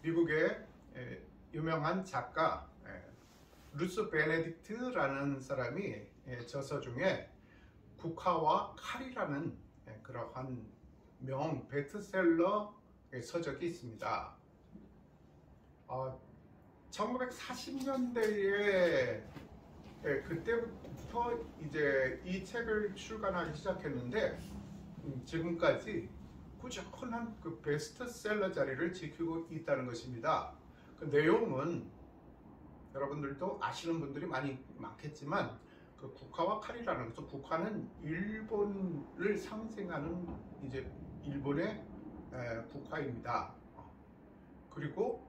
미국의 유명한 작가 루스 베네딕트라는 사람이 저서 중에 국화와 칼이라는 그러한 명 베스트셀러 서적이 있습니다. 1940년대에 그때부터 이제 이 책을 출간하기 시작했는데 지금까지 꾸준한 그 베스트셀러 자리를 지키고 있다는 것입니다. 그 내용은 여러분들도 아시는 분들이 많겠지만 그 국화와 칼이라는 것은, 국화는 일본을 상징하는 이제 일본의 국화입니다. 그리고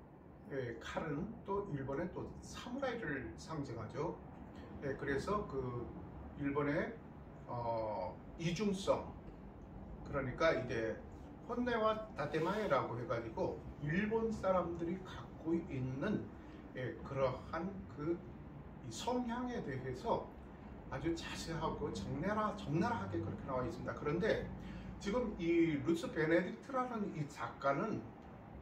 칼은 또 일본의 또 사무라이를 상징하죠. 그래서 그 일본의 이중성, 그러니까 이제 혼네와 다테마에라고 해가지고 일본 사람들이 갖고 있는 그러한 그 성향에 대해서 아주 자세하고 적나라하게 그렇게 나와 있습니다. 그런데 지금 이 루스 베네딕트라는 이 작가는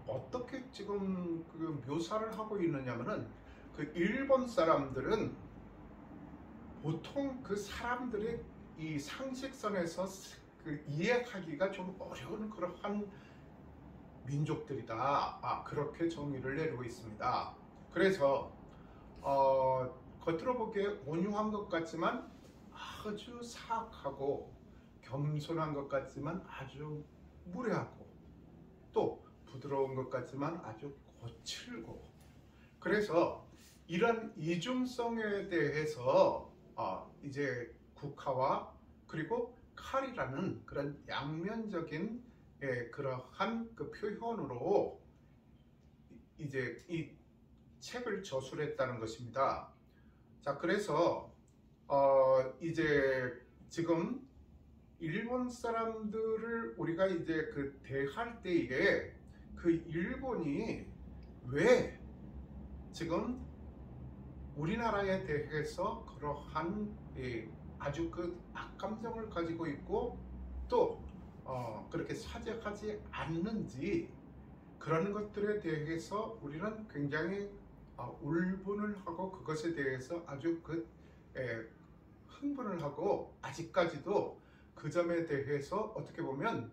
어떻게 지금 그 묘사를 하고 있느냐면은, 그 일본 사람들은 보통 그 사람들의 이 상식선에서 그 이해하기가 좀 어려운 그러한 민족들이다. 그렇게 정의를 내리고 있습니다. 그래서 겉으로 보기에 온유한 것 같지만 아주 사악하고, 겸손한 것 같지만 아주 무례하고, 또 부드러운 것 같지만 아주 거칠고, 그래서 이런 이중성에 대해서 이제 국화와 그리고 칼이라는 그런 양면적인 그러한 그 표현으로 이제 이 책을 저술했다는 것입니다. 자, 그래서 이제 지금 일본 사람들을 우리가 이제 그 대할 때에 그 일본이 왜 지금 우리나라에 대해서 그러한 아주 그 악감정을 가지고 있고, 또 그렇게 사죄하지 않는지, 그런 것들에 대해서 우리는 굉장히 울분을 하고, 그것에 대해서 아주 흥분을 하고, 아직까지도 그 점에 대해서 어떻게 보면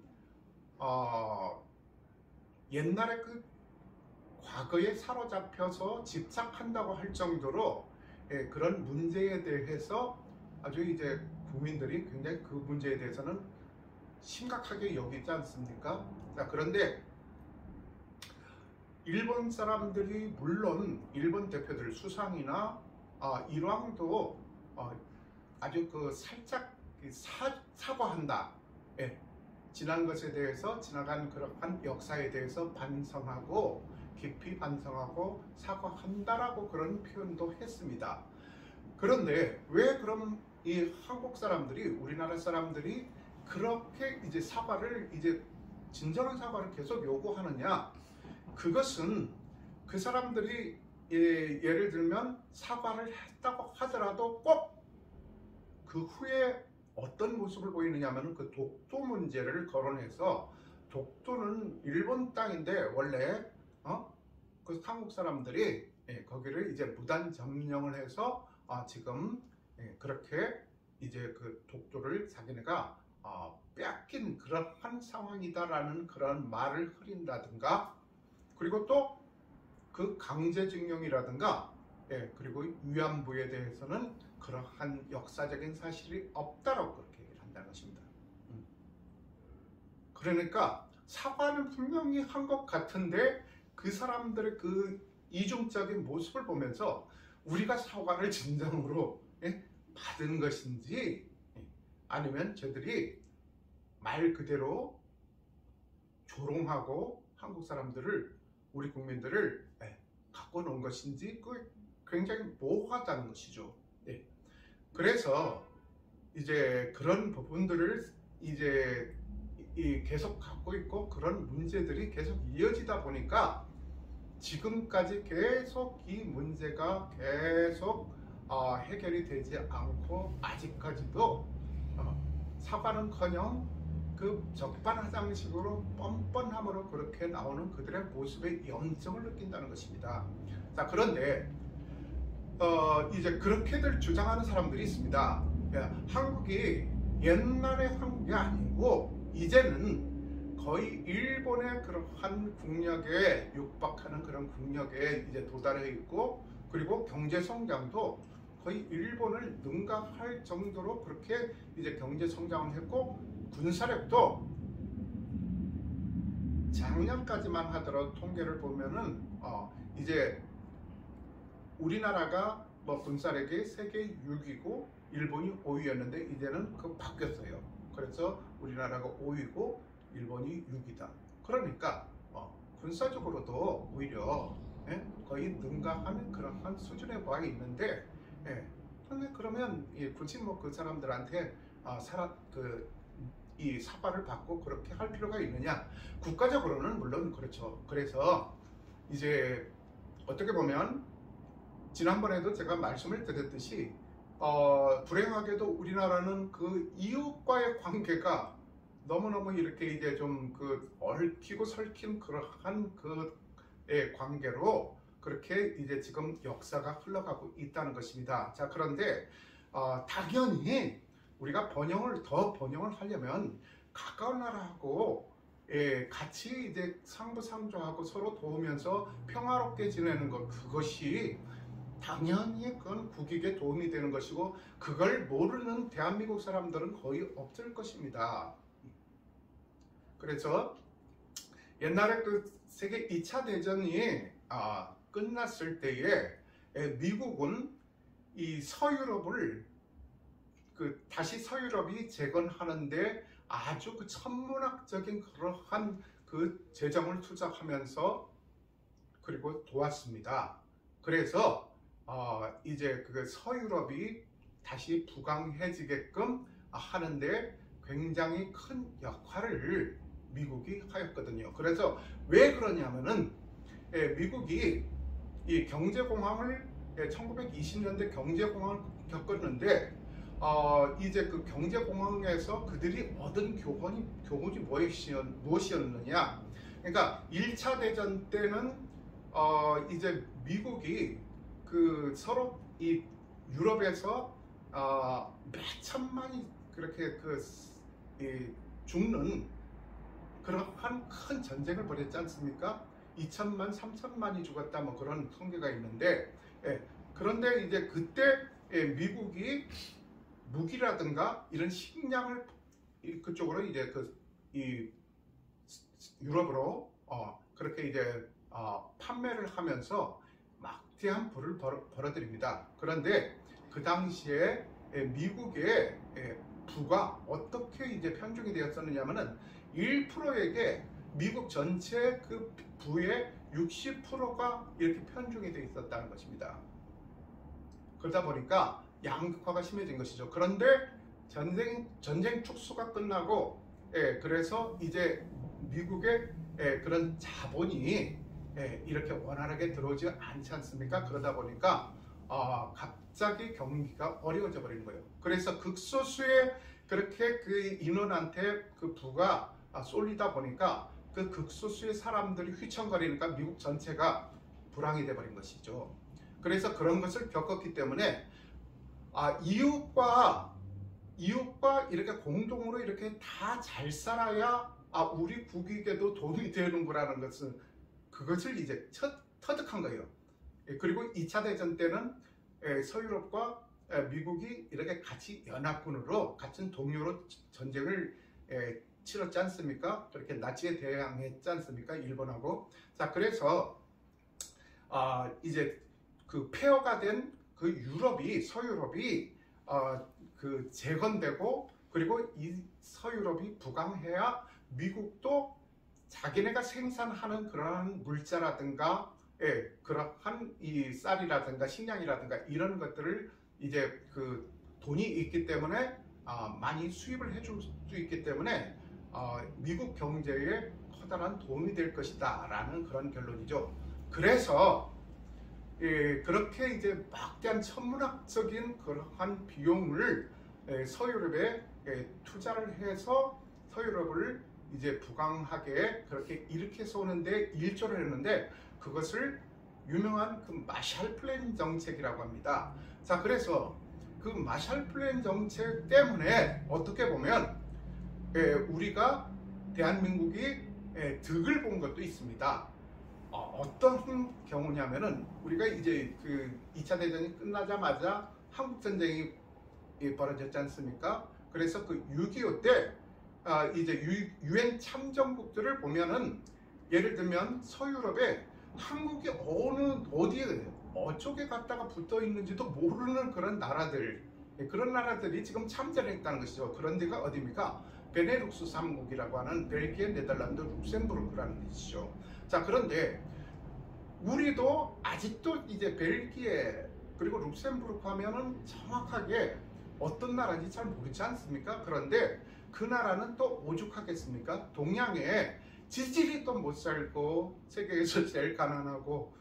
옛날에 그 과거에 사로잡혀서 집착한다고 할 정도로 그런 문제에 대해서 아주 이제 국민들이 굉장히 그 문제에 대해서는 심각하게 여기지 않습니까? 자, 그런데 일본 사람들이, 물론 일본 대표들 수상이나 일왕도 아주 그 살짝 사과한다. 지난 것에 대해서, 지나간 그러한 역사에 대해서 반성하고, 깊이 반성하고 사과한다라고 그런 표현도 했습니다. 그런데 왜 그럼 이 한국 사람들이, 우리나라 사람들이 그렇게 이제 사과를, 이제 진정한 사과를 계속 요구하느냐? 그것은 그 사람들이 예를 들면 사과를 했다고 하더라도 꼭 그 후에 어떤 모습을 보이느냐 하면, 그 독도 문제를 거론해서, 독도는 일본 땅인데 원래 그 한국 사람들이 거기를 이제 무단 점령을 해서 지금 그렇게 이제 그 독도를 자기네가 빼앗긴 그러한 상황이다라는 그런 말을 흐린다든가, 그리고 또 그 강제징용이라든가, 그리고 위안부에 대해서는 그러한 역사적인 사실이 없다라고 그렇게 얘기를 한다는 것입니다. 그러니까 사과는 분명히 한 것 같은데, 그 사람들의 그 이중적인 모습을 보면서 우리가 사과를 진정으로 받은 것인지, 아니면 저들이 말 그대로 조롱하고 한국 사람들을, 우리 국민들을 갖고 놓은 것인지, 그 굉장히 모호하다는 것이죠. 그래서 이제 그런 부분들을 이제 계속 갖고 있고, 그런 문제들이 계속 이어지다 보니까 지금까지 계속 이 문제가 계속 해결이 되지 않고, 아직까지도 사과는커녕 그 적반하장식으로 뻔뻔함으로 그렇게 나오는 그들의 모습에 염증을 느낀다는 것입니다. 자, 그런데 이제 그렇게들 주장하는 사람들이 있습니다. 한국이 옛날의 한국이 아니고 이제는 거의 일본의 그러한 국력에 육박하는 그런 국력에 이제 도달해 있고, 그리고 경제 성장도 거의 일본을 능가할 정도로 그렇게 이제 경제 성장을 했고, 군사력도 작년까지만 하더라도 통계를 보면은 이제 우리나라가 뭐 군사력이 세계 6위고 일본이 5위였는데 이제는 그거 바뀌었어요. 그래서 우리나라가 5위고 일본이 6위다. 그러니까 군사적으로도 오히려 거의 능가하는 그런 수준에 와 있는데, 근데 그러면 굳이 뭐 그 사람들한테 이 사과를 받고 그렇게 할 필요가 있느냐? 국가적으로는 물론 그렇죠. 그래서 이제 어떻게 보면 지난번에도 제가 말씀을 드렸듯이 불행하게도 우리나라는 그 이웃과의 관계가 너무너무 이렇게 이제 좀 그 얽히고 설킨 그러한 관계로 그렇게 이제 지금 역사가 흘러가고 있다는 것입니다. 자, 그런데 당연히 우리가 더 번영을 하려면 가까운 나라하고 같이 이제 상부상조하고 서로 도우면서 평화롭게 지내는 것, 그것이 당연히 그건 국익에 도움이 되는 것이고, 그걸 모르는 대한민국 사람들은 거의 없을 것입니다. 그래서 옛날에 그 세계 2차 대전이 끝났을 때에 미국은 이 서유럽을 다시 서유럽이 재건하는데 아주 그 천문학적인 그러한 그 재정을 투자하면서 그리고 도왔습니다. 그래서 이제 그 서유럽이 다시 부강해지게끔 하는데 굉장히 큰 역할을 미국이 하였거든요. 그래서 왜 그러냐면은 미국이 이 경제공황을 1920년대 경제공황을 겪었는데 이제 그 경제공황에서 그들이 얻은 교훈이 무엇이었느냐? 그러니까 1차 대전 때는 이제 미국이 그 서로 이 유럽에서 몇 천만이 그렇게 죽는 그러한 큰 전쟁을 벌였지 않습니까? 2천만, 3천만이 죽었다 뭐 그런 통계가 있는데, 그런데 이제 그때 미국이 무기라든가 이런 식량을 그쪽으로 이제 이 유럽으로 그렇게 이제 판매를 하면서 막대한 부를 벌어들입니다. 그런데 그 당시에 미국의 부가 어떻게 이제 편중이 되었었느냐면은 1%에게 미국 전체 그 부의 60%가 이렇게 편중이 되어 있었다는 것입니다. 그러다 보니까 양극화가 심해진 것이죠. 그런데 전쟁 축소가 끝나고 그래서 이제 미국의 그런 자본이 이렇게 원활하게 들어오지 않지 않습니까? 그러다 보니까 갑자기 경기가 어려워져 버리는 거예요. 그래서 극소수의 그렇게 그 인원한테 그 부가 쏠리다 보니까 그 극소수의 사람들이 휘청거리니까 미국 전체가 불황이 돼 버린 것이죠. 그래서 그런 것을 겪었기 때문에 이웃과 이렇게 공동으로 이렇게 다 잘 살아야 우리 국익에도 도움이 되는 거라는 것은 그것을 이제 터득한 거예요. 그리고 2차 대전 때는 서유럽과 미국이 이렇게 같이 연합군으로 같은 동료로 전쟁을 치렀지 않습니까? 그렇게 나치에 대항했지 않습니까? 일본하고. 자, 그래서 이제 그 폐허가 된 그 유럽이 서유럽이 그 재건되고, 그리고 이 서유럽이 부강해야 미국도 자기네가 생산하는 그러한 물자라든가 그러한 이 쌀이라든가 식량이라든가 이런 것들을 이제 그 돈이 있기 때문에 많이 수입을 해줄 수 있기 때문에 미국 경제에 커다란 도움이 될 것이다 라는 그런 결론이죠. 그래서 그렇게 이제 막대한 천문학적인 그러한 비용을 서유럽에 투자를 해서 서유럽을 이제 부강하게 그렇게 일으켜서 오는데 일조를 했는데 그것을 유명한 그 마샬 플랜 정책이라고 합니다. 자, 그래서 그 마샬 플랜 정책 때문에 어떻게 보면 우리가 대한민국이 득을 본 것도 있습니다. 어떤 경우냐면은 우리가 이제 그 2차 대전이 끝나자마자 한국전쟁이 벌어졌지 않습니까? 그래서 그 6.25 때 이제 유엔 참전국들을 보면은 예를 들면 서유럽에 한국이 어디에 어쪽에 갔다가 붙어 있는지도 모르는 그런 나라들이 지금 참전을 했다는 것이죠. 그런 데가 어디입니까? 베네룩스 3국이라고 하는 벨기에, 네덜란드, 룩셈부르크라는 것이죠. 자, 그런데 우리도 아직도 이제 벨기에 그리고 룩셈부르크 하면은 정확하게 어떤 나라인지 잘 모르지 않습니까? 그런데 그 나라는 또 오죽하겠습니까? 동양에 지질이 또 못 살고 세계에서 제일 가난하고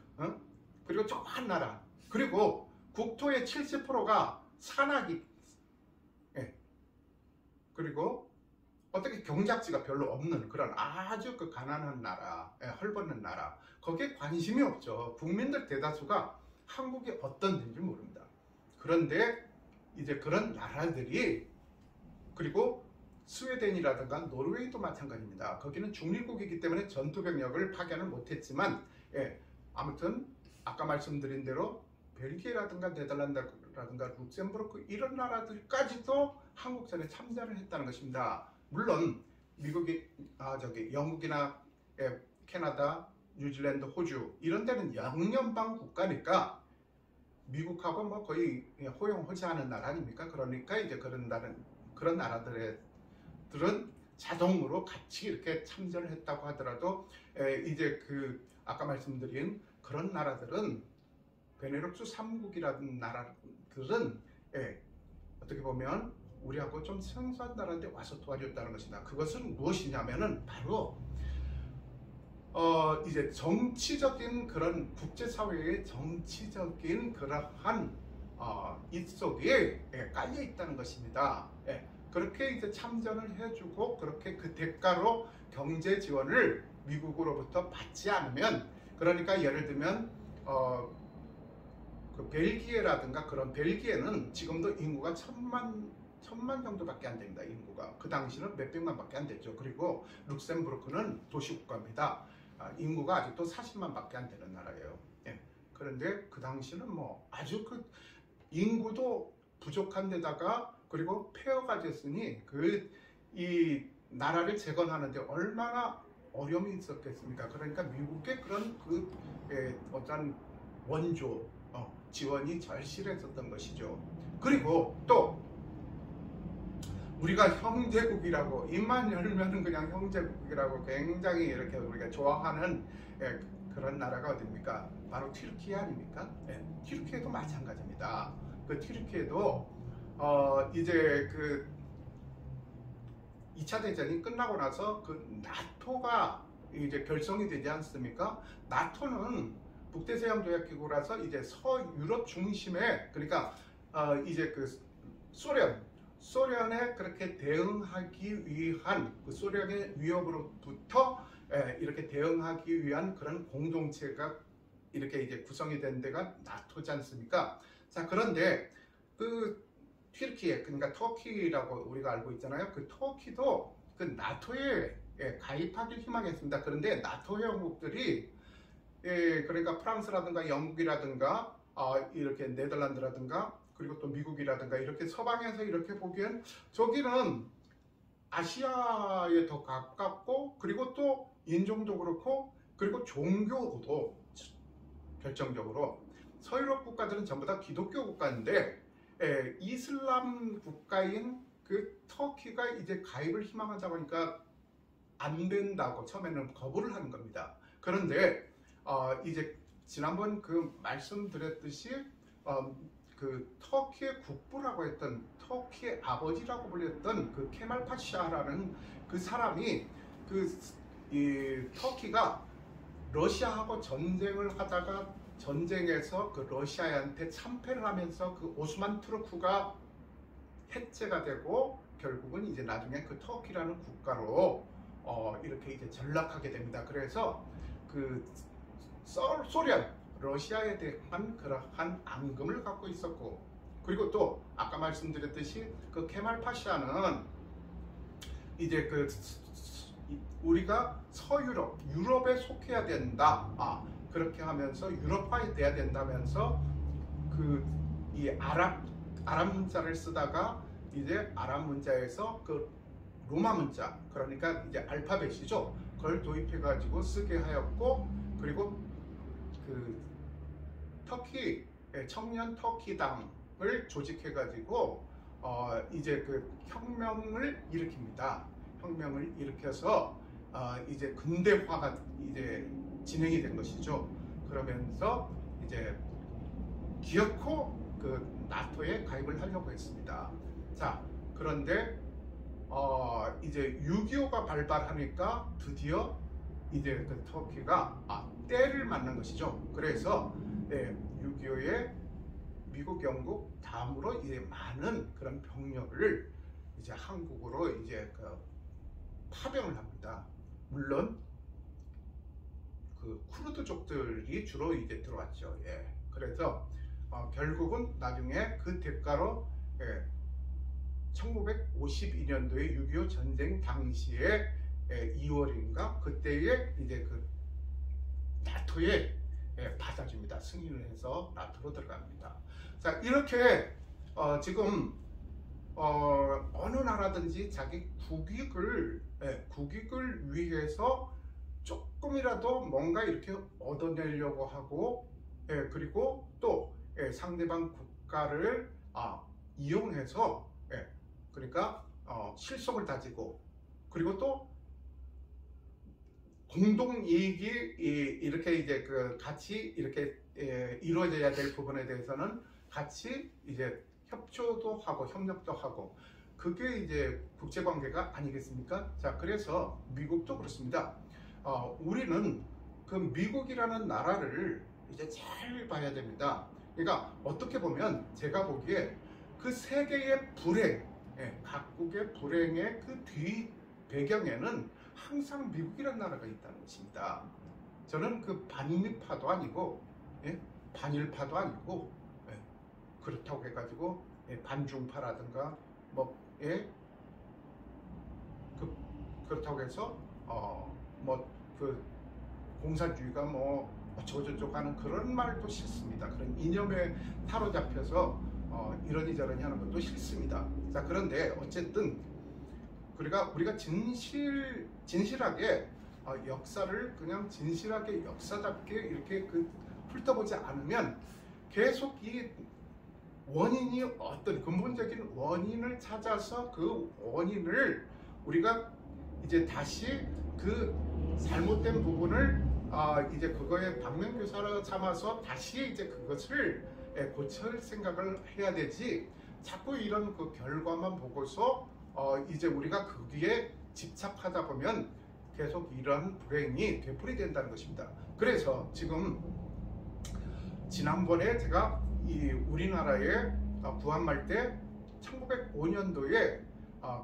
그리고 조그만 나라, 그리고 국토의 70%가 산악이, 그리고 어떻게 경작지가 별로 없는 그런 아주 그 가난한 나라, 헐벗는 나라, 거기에 관심이 없죠. 국민들 대다수가 한국이 어떤 데인지 모릅니다. 그런데 이제 그런 나라들이, 그리고 스웨덴이라든가 노르웨이도 마찬가지입니다. 거기는 중립국이기 때문에 전투병력을 파견을 못했지만, 아무튼 아까 말씀드린 대로 벨기에라든가 네덜란드라든가 룩셈부르크 이런 나라들까지도 한국전에 참전을 했다는 것입니다. 물론 미국이 영국이나 캐나다, 뉴질랜드, 호주 이런 데는 영연방 국가니까 미국하고 뭐 거의 호용호시하는 나라 아닙니까? 그러니까 이제 그런 나라들은 자동으로 같이 이렇게 참전을 했다고 하더라도 이제 그 아까 말씀드린 그런 나라들은 베네룩스 3국이라는 나라들은 어떻게 보면 우리하고 좀 생소한 나라인데 와서 도와줬다는 것이다. 그것은 무엇이냐면은 바로 이제 정치적인 그런 국제사회의 정치적인 그러한 입속에 깔려 있다는 것입니다. 그렇게 이제 참전을 해주고 그렇게 그 대가로 경제 지원을 미국으로부터 받지 않으면, 그러니까 예를 들면 그 벨기에라든가 그런 벨기에는 지금도 인구가 천만 정도밖에 안 됩니다. 인구가 그 당시는 몇백만밖에 안 됐죠. 그리고 룩셈부르크는 도시국가입니다. 인구가 아직도 40만밖에 안 되는 나라예요. 그런데 그 당시는 뭐 아주 그 인구도 부족한 데다가 그리고 폐허가 됐으니 이 나라를 재건하는데 얼마나 어려움이 있었겠습니까? 그러니까 미국의 그런 어떤 원조 지원이 절실했었던 것이죠. 그리고 또 우리가 형제국이라고 입만 열면은 그냥 형제국이라고 굉장히 이렇게 우리가 좋아하는 그런 나라가 어디입니까? 바로 튀르키예 아닙니까? 튀르키예도 마찬가지입니다. 그 튀르키예도 이제 그 2차 대전이 끝나고 나서 그 나토가 이제 결성이 되지 않습니까? 나토는 북대서양조약기구라서 이제 서유럽 중심에, 그러니까 이제 그 소련에 그렇게 대응하기 위한 그 소련의 위협으로부터 이렇게 대응하기 위한 그런 공동체가 이렇게 이제 구성이 된 데가 나토지 않습니까? 자, 그런데 그 튀르키예, 그러니까 터키라고 우리가 알고 있잖아요. 그 터키도 그 나토에 가입하길 희망했습니다. 그런데 나토 회원국들이 그러니까 프랑스라든가 영국이라든가 이렇게 네덜란드라든가 그리고 또 미국이라든가 이렇게 서방에서 이렇게 보기엔 저기는 아시아에 더 가깝고 그리고 또 인종도 그렇고 그리고 종교도 결정적으로 서유럽 국가들은 전부 다 기독교 국가인데 이슬람 국가인 그 터키가 이제 가입을 희망하다 보니까 안 된다고 처음에는 거부를 하는 겁니다. 그런데 이제 지난번 그 말씀드렸듯이 그 터키의 국부라고 했던, 터키의 아버지라고 불렸던 그 케말 파샤라는 그 사람이 이 터키가 러시아하고 전쟁을 하다가 전쟁에서 그 러시아한테 참패를 하면서 그 오스만 투르크가 해체가 되고 결국은 이제 나중에 그 터키라는 국가로 이렇게 이제 전락하게 됩니다. 그래서 그 소련, 러시아에 대한 그러한 앙금을 갖고 있었고, 그리고 또 아까 말씀드렸듯이 그 케말 파샤는 이제 그 우리가 서유럽, 유럽에 속해야 된다. 그렇게 하면서 유럽화에 돼야 된다면서 그 이 아랍 문자를 쓰다가 이제 아랍 문자에서 그 로마 문자, 그러니까 이제 알파벳이죠. 그걸 도입해 가지고 쓰게 하였고, 그리고 그 터키 청년 터키당을 조직해 가지고 이제 그 혁명을 일으킵니다. 혁명을 일으켜서 이제 근대화가 이제 진행이 된 것이죠. 그러면서 이제 기어코 그 나토에 가입을 하려고 했습니다. 자, 그런데 이제 6.25가 발발하니까 드디어 이제 그 터키가 때를 맞는 것이죠. 그래서 6.25에 미국, 영국 다음으로 이제 많은 그런 병력을 이제 한국으로 이제 그 파병을 합니다. 물론 그 쿠르드족들이 주로 이제 들어왔죠. 그래서 결국은 나중에 그 대가로 1952년도에 6.25 전쟁 당시에 2월인가 그때에 이제 그 나토에 받아줍니다. 승인을 해서 나토로 들어갑니다. 자, 이렇게 지금 어느 나라든지 자기 국익을 위해서 조금이라도 뭔가 이렇게 얻어내려고 하고, 그리고 또 상대방 국가를 이용해서 그러니까 실속을 다지고, 그리고 또 공동 이익이 이렇게 이제 그 같이 이렇게 이루어져야 될 부분에 대해서는 같이 이제 협조도 하고 협력도 하고, 그게 이제 국제관계가 아니겠습니까? 자, 그래서 미국도 그렇습니다. 우리는 그 미국이라는 나라를 이제 잘 봐야 됩니다. 그러니까 어떻게 보면 제가 보기에 그 세계의 불행, 각국의 불행의 그 뒤 배경에는 항상 미국이라는 나라가 있다는 것입니다. 저는 그 반미파도 아니고 반일파도 아니고 그렇다고 해가지고 반중파라든가 뭐 그렇다고 해서 뭐 그 공산주의가 뭐 어쩌고저쩌고 하는 그런 말도 싫습니다. 그런 이념에 사로잡혀서 이러니저러니 하는 것도 싫습니다. 자, 그런데 어쨌든 우리가 진실하게 역사를 그냥 진실하게 역사답게 이렇게 훑어보지 않으면 계속 이 원인이 어떤 근본적인 원인을 찾아서 그 원인을 우리가 이제 다시 그 잘못된 부분을 이제 그거에 방면교사로 삼아서 다시 이제 그것을 고칠 생각을 해야 되지, 자꾸 이런 그 결과만 보고서 이제 우리가 거기에 집착하다 보면 계속 이런 불행이 되풀이된다는 것입니다. 그래서 지금 지난번에 제가 이 우리나라의 구한말 때 1905년도에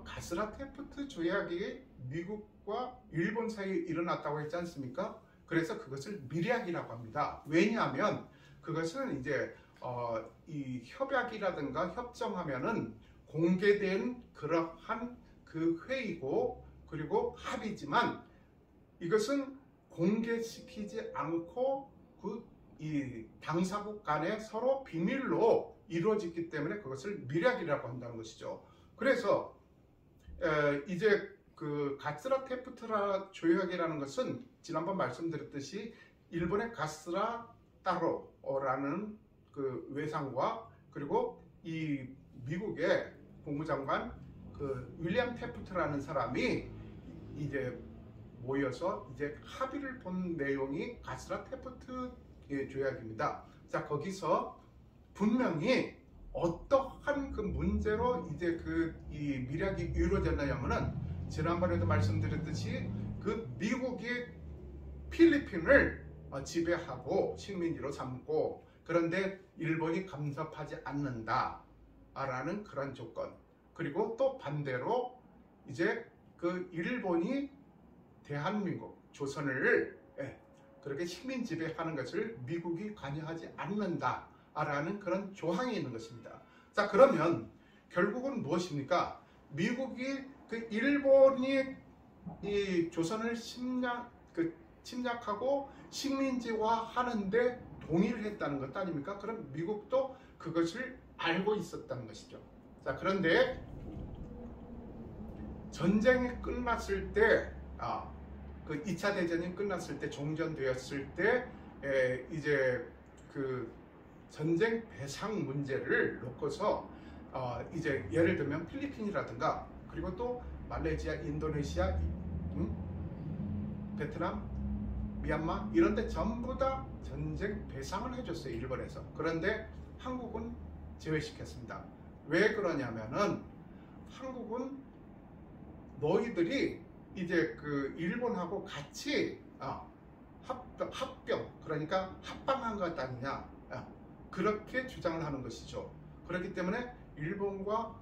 가스라테프트 조약이 미국과 일본 사이에 일어났다고 했지 않습니까? 그래서 그것을 밀약이라고 합니다. 왜냐하면 그것은 이제 이 협약이라든가 협정하면은 공개된 그러한 그 회의고, 그리고 합의지만 이것은 공개시키지 않고 이 당사국 간에 서로 비밀로 이루어졌기 때문에 그것을 밀약이라고 한다는 것이죠. 그래서 이제 그 가스라테프트라 조약이라는 것은 지난번 말씀드렸듯이 일본의 가스라 따로라는 그 외상과, 그리고 이 미국의 국무장관 그 윌리엄 테프트라는 사람이 이제 모여서 이제 합의를 본 내용이 가스라테프트 조약입니다. 자, 거기서 분명히 어떠한 그 문제로 이제 이 밀약이 이루어졌냐면은 지난번에도 말씀드렸듯이 그 미국이 필리핀을 지배하고 식민지로 삼고, 그런데 일본이 간섭하지 않는다라는 그런 조건, 그리고 또 반대로 이제 그 일본이 대한민국, 조선을 그렇게 식민 지배하는 것을 미국이 관여하지 않는다라는 그런 조항이 있는 것입니다. 자, 그러면 결국은 무엇입니까? 미국이 그 일본이 이 조선을 침략하고 식민지화하는데 동의를 했다는 것 아닙니까? 그럼 미국도 그것을 알고 있었다는 것이죠. 자, 그런데 전쟁이 끝났을 때, 그 2차 대전이 끝났을 때, 종전되었을 때, 이제 그 전쟁 배상 문제를 놓고서 이제 예를 들면 필리핀이라든가, 그리고 또 말레이시아, 인도네시아, 베트남, 미얀마 이런 데 전부 다 전쟁 배상을 해줬어요, 일본에서. 그런데 한국은 제외시켰습니다. 왜 그러냐면은 한국은 너희들이 이제 그 일본하고 같이 합병, 그러니까 합방한 것 아니냐, 그렇게 주장을 하는 것이죠. 그렇기 때문에 일본과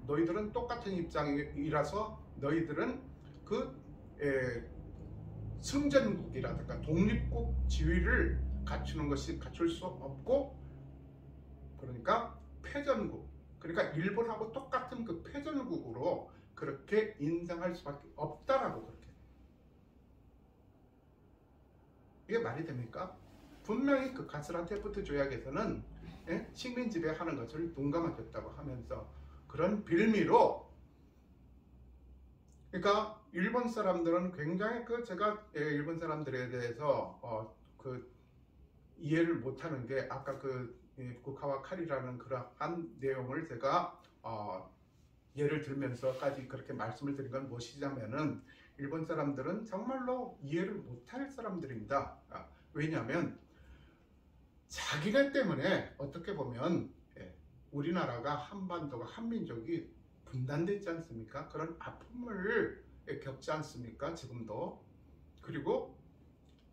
너희들은 똑같은 입장이라서 너희들은 그 승전국이라든가 독립국 지위를 갖출 수 없고, 그러니까 패전국, 그러니까 일본하고 똑같은 그 패전국으로 그렇게 인정할 수밖에 없다라고. 그렇게 이게 말이 됩니까? 분명히 그 가스란테프트 조약에서는 식민 지배하는 것을 둔감하겠다고 하면서 그런 빌미로, 그러니까 일본 사람들은 굉장히 제가 일본 사람들에 대해서 그 이해를 못하는 게, 아까 그 국화와 칼이라는 그러한 내용을 제가 예를 들면서까지 그렇게 말씀을 드린 건 무엇이냐면은, 일본 사람들은 정말로 이해를 못할 사람들입니다. 왜냐하면 자기네 때문에 어떻게 보면 우리나라가, 한반도가, 한민족이 분단되지 않습니까? 그런 아픔을 겪지 않습니까? 지금도. 그리고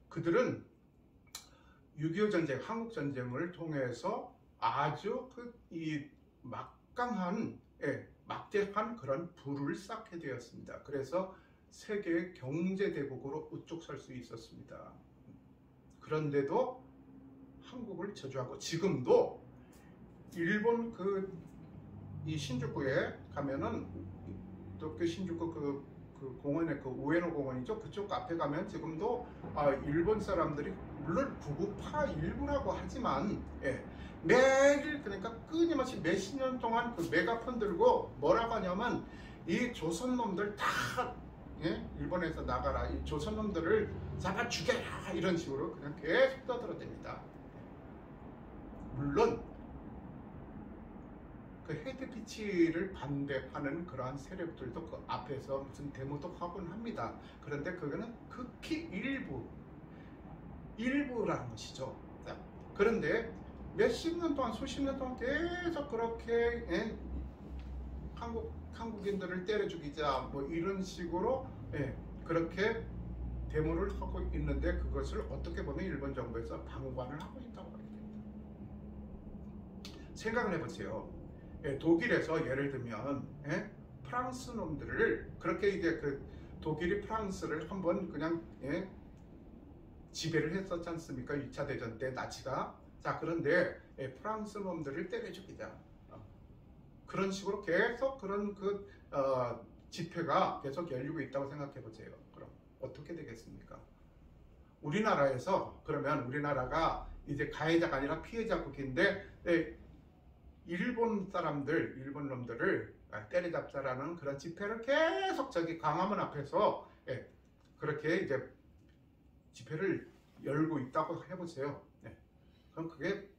그들은 6.25 전쟁, 한국 전쟁을 통해서 아주 이 막강한, 막대한 그런 부를 쌓게 되었습니다. 그래서 세계의 경제대국으로 우뚝 설 수 있었습니다. 그런데도 한국을 저주하고, 지금도 일본 이 신주쿠에 가면은, 도쿄 신주쿠 그 공원에, 그 우에노 공원이죠. 그쪽 앞에 가면 지금도 일본 사람들이, 물론 구구파 일부라고 하지만, 매일, 그러니까 끊임없이 몇십 년 동안 그 메가폰 들고 뭐라고 하냐면, 이 조선놈들 다 일본에서 나가라, 이 조선놈들을 잡아 죽여라, 이런 식으로 그냥 계속 떠들어댑니다. 물론 그 헤이트피치를 반대하는 그러한 세력들도 그 앞에서 무슨 데모도 하곤 합니다. 그런데 그거는 극히 일부라는 것이죠. 그런데 몇십 년 동안, 수십 년 동안 계속 그렇게 한국인들을 때려 죽이자, 뭐 이런 식으로 그렇게 데모를 하고 있는데, 그것을 어떻게 보면 일본 정부에서 방관을 하고 있다고 합니다. 생각을 해보세요. 독일에서 예를 들면 프랑스 놈들을 그렇게, 이제 그 독일이 프랑스를 한번 그냥 지배를 했었지 않습니까? 2차 대전 때 나치가. 자, 그런데 프랑스 놈들을 때려 죽이자, 그런 식으로 계속 그런 집회가 계속 열리고 있다고 생각해 보세요. 그럼 어떻게 되겠습니까? 우리나라에서, 그러면 우리나라가 이제 가해자가 아니라 피해자국인데, 일본 사람들, 일본 놈들을 때려잡자라는 그런 집회를 계속 저기 광화문 앞에서 그렇게 이제 집회를 열고 있다고 해보세요. 그럼 그게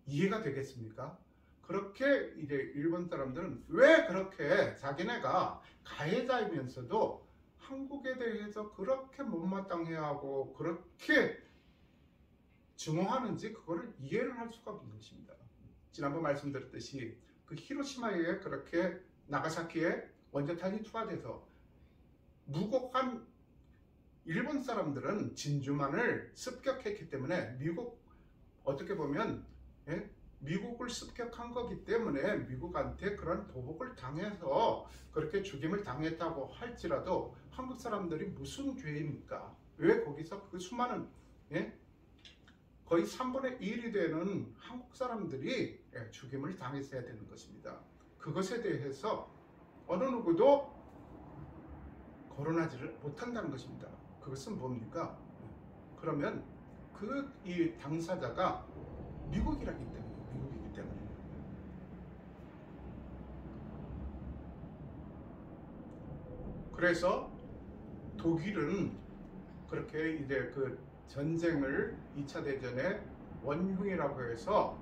이해가 되겠습니까? 그렇게 이제 일본 사람들은 왜 그렇게 자기네가 가해자이면서도 한국에 대해서 그렇게 못마땅해 하고 그렇게 증오하는지, 그거를 이해를 할 수가 없는 것입니다. 지난번 말씀드렸듯이 그 히로시마에, 그렇게 나가사키에 원자탄이 투하돼서 무고한 일본 사람들은 진주만을 습격했기 때문에, 미국, 어떻게 보면 미국을 습격한 거기 때문에 미국한테 그런 보복을 당해서 그렇게 죽임을 당했다고 할지라도 한국 사람들이 무슨 죄입니까? 왜 거기서 그 수많은 거의 3분의 1이 되는 한국 사람들이 죽임을 당했어야 되는 것입니다. 그것에 대해서 어느 누구도 거론하지를 못한다는 것입니다. 그것은 뭡니까? 그러면 이 당사자가 미국이기 때문에. 그래서 독일은 그렇게 이제 그 전쟁을 2차 대전의 원흉이라고 해서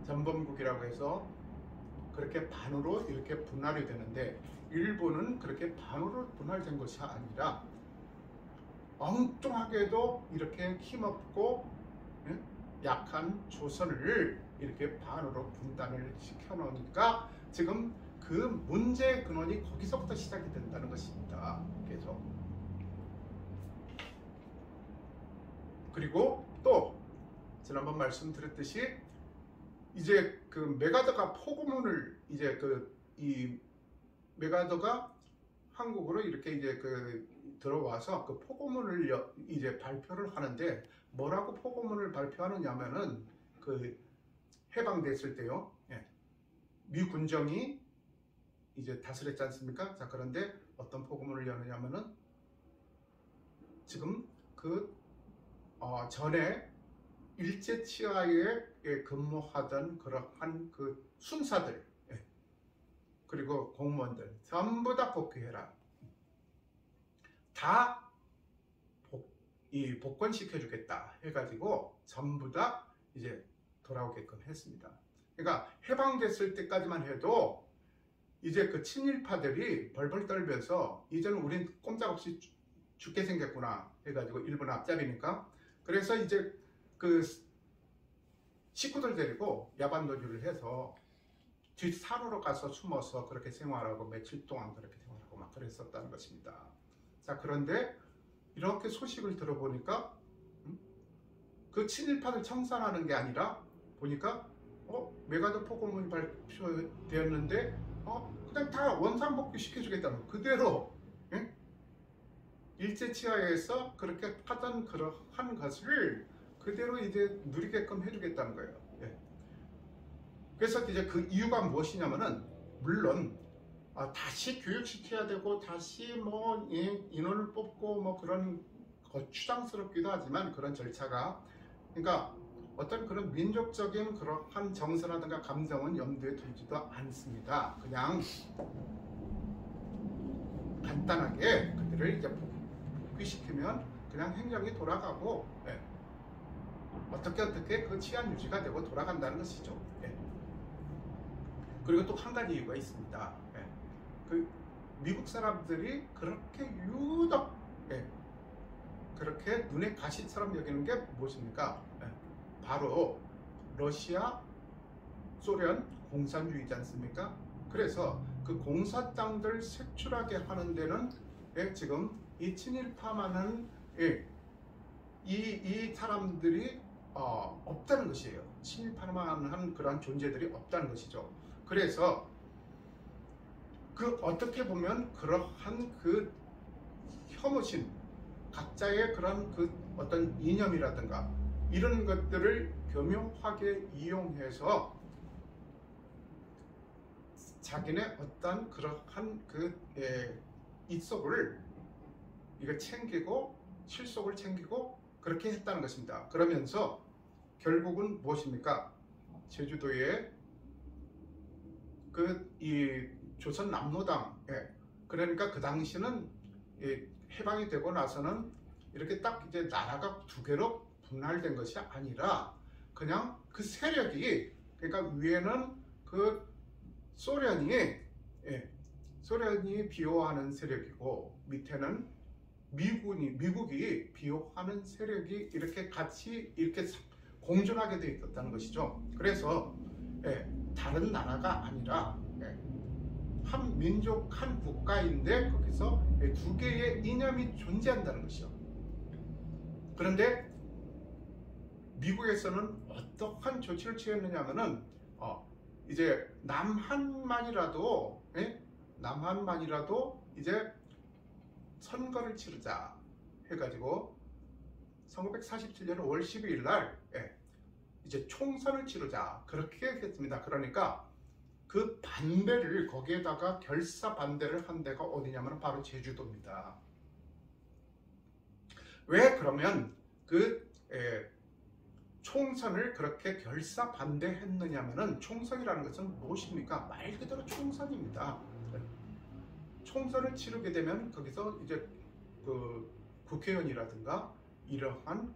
전범국이라고 해서 그렇게 반으로 이렇게 분할이 되는데, 일본은 그렇게 반으로 분할된 것이 아니라 엉뚱하게도 이렇게 힘없고 약한 조선을 이렇게 반으로 분단을 시켜놓으니까 지금 그 문제의 근원이 거기서부터 시작이 된다는 것입니다. 계속. 그리고 또 지난번 말씀드렸듯이 이제 그 메가더가 포고문을 이제 이 메가더가 한국으로 이렇게 이제 들어와서 그 포고문을 이제 발표를 하는데, 뭐라고 포고문을 발표하느냐면은 해방됐을 때요. 미 군정이 이제 다스렸지 않습니까? 자, 그런데 어떤 포고문을 여느냐면은 지금 전에 일제 치하에 근무하던 그러한 순사들 그리고 공무원들 전부 다 복귀해라. 다 복권시켜 주겠다 해가지고 전부 다 이제 돌아오게끔 했습니다. 그러니까 해방됐을 때까지만 해도 이제 그 친일파들이 벌벌 떨면서 이제는 우린 꼼짝없이 죽게 생겼구나 해가지고 일본 앞잡이니까, 그래서 이제 그 식구들 데리고 야반도주를 해서 뒷산으로 가서 숨어서 그렇게 생활하고 며칠 동안 그렇게 생활하고 막 그랬었다는 것입니다. 자, 그런데 이렇게 소식을 들어보니까 그 친일파를 청산하는 게 아니라 보니까 메가더 포고문이 발표되었는데 그냥 다 원상복귀 시켜주겠다는, 그대로 일제 치하에서 그렇게 하던 그러한 것을 그대로 이제 누리게끔 해주겠다는 거예요. 그래서 이제 그 이유가 무엇이냐면은, 물론 다시 교육시켜야 되고 다시 뭐 인원을 뽑고 뭐 그런 추장스럽기도 하지만 그런 절차가, 그러니까 어떤 그런 민족적인 그러한 정서라든가 감정은 염두에 두지도 않습니다. 그냥 간단하게 그들을 이제 복귀시키면 그냥 행정이 돌아가고 어떻게 그 치안 유지가 되고 돌아간다는 것이죠. 그리고 또 한 가지 이유가 있습니다. 그 미국 사람들이 그렇게 유독 그렇게 눈에 가시처럼 여기는 게 무엇입니까? 바로 러시아, 소련 공산주의지 않습니까? 그래서 그 공산당들 색출하게 하는 데는 지금 이 친일파만은 이 사람들이 없다는 것이에요. 친일파만 한 그러한 존재들이 없다는 것이죠. 그래서 어떻게 보면 그러한 혐오심, 각자의 그런 어떤 이념이라든가 이런 것들을 교묘하게 이용해서 자기네 어떤 그러한 이속을 이거 챙기고 실속을 챙기고 그렇게 했다는 것입니다. 그러면서 결국은 무엇입니까? 제주도에 이 조선 남로당, 그러니까 그 당시는 해방이 되고 나서는 이렇게 딱 이제 나라가 두 개로 분할된 것이 아니라 그냥 그 세력이, 그러니까 위에는 소련이 비호하는 세력이고 밑에는 미국이 비호하는 세력이 이렇게 같이 이렇게 공존하게 되어 있었다는 것이죠. 그래서 다른 나라가 아니라 한 민족, 한 국가인데 거기서 두 개의 이념이 존재한다는 것이죠. 그런데 미국에서는 어떠한 조치를 취했느냐면은 이제 남한만이라도 남한만이라도 이제 선거를 치르자 해가지고 1947년 5월 12일 날 이제 총선을 치르자 그렇게 했습니다. 그러니까 그 반대를 거기에다가 결사 반대를 한 데가 어디냐면 바로 제주도입니다. 왜 그러면 그 총선을 그렇게 결사 반대했느냐면은 총선이라는 것은 무엇입니까? 말 그대로 총선입니다. 총선을 치르게 되면 거기서 이제 그 국회의원이라든가 이러한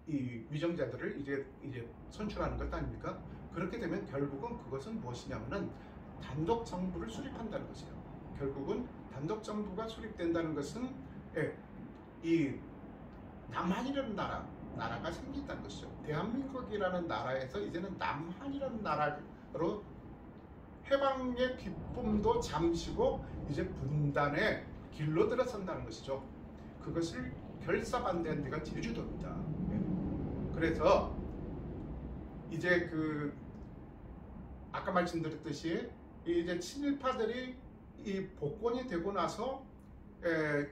이 위정자들을 이제 선출하는 것 아닙니까? 그렇게 되면 결국은 그것은 무엇이냐면은 단독 정부를 수립한다는 것이에요. 결국은 단독 정부가 수립된다는 것은 이 남한이라는 나라가 생긴다는 것이죠. 대한민국이라는 나라에서 이제는 남한이라는 나라로 해방의 기쁨도 잠시고 이제 분단의 길로 들어선다는 것이죠. 그것을 결사반대한 데가 제주도입니다. 그래서 이제 아까 말씀드렸듯이 이제 친일파들이 이 복권이 되고 나서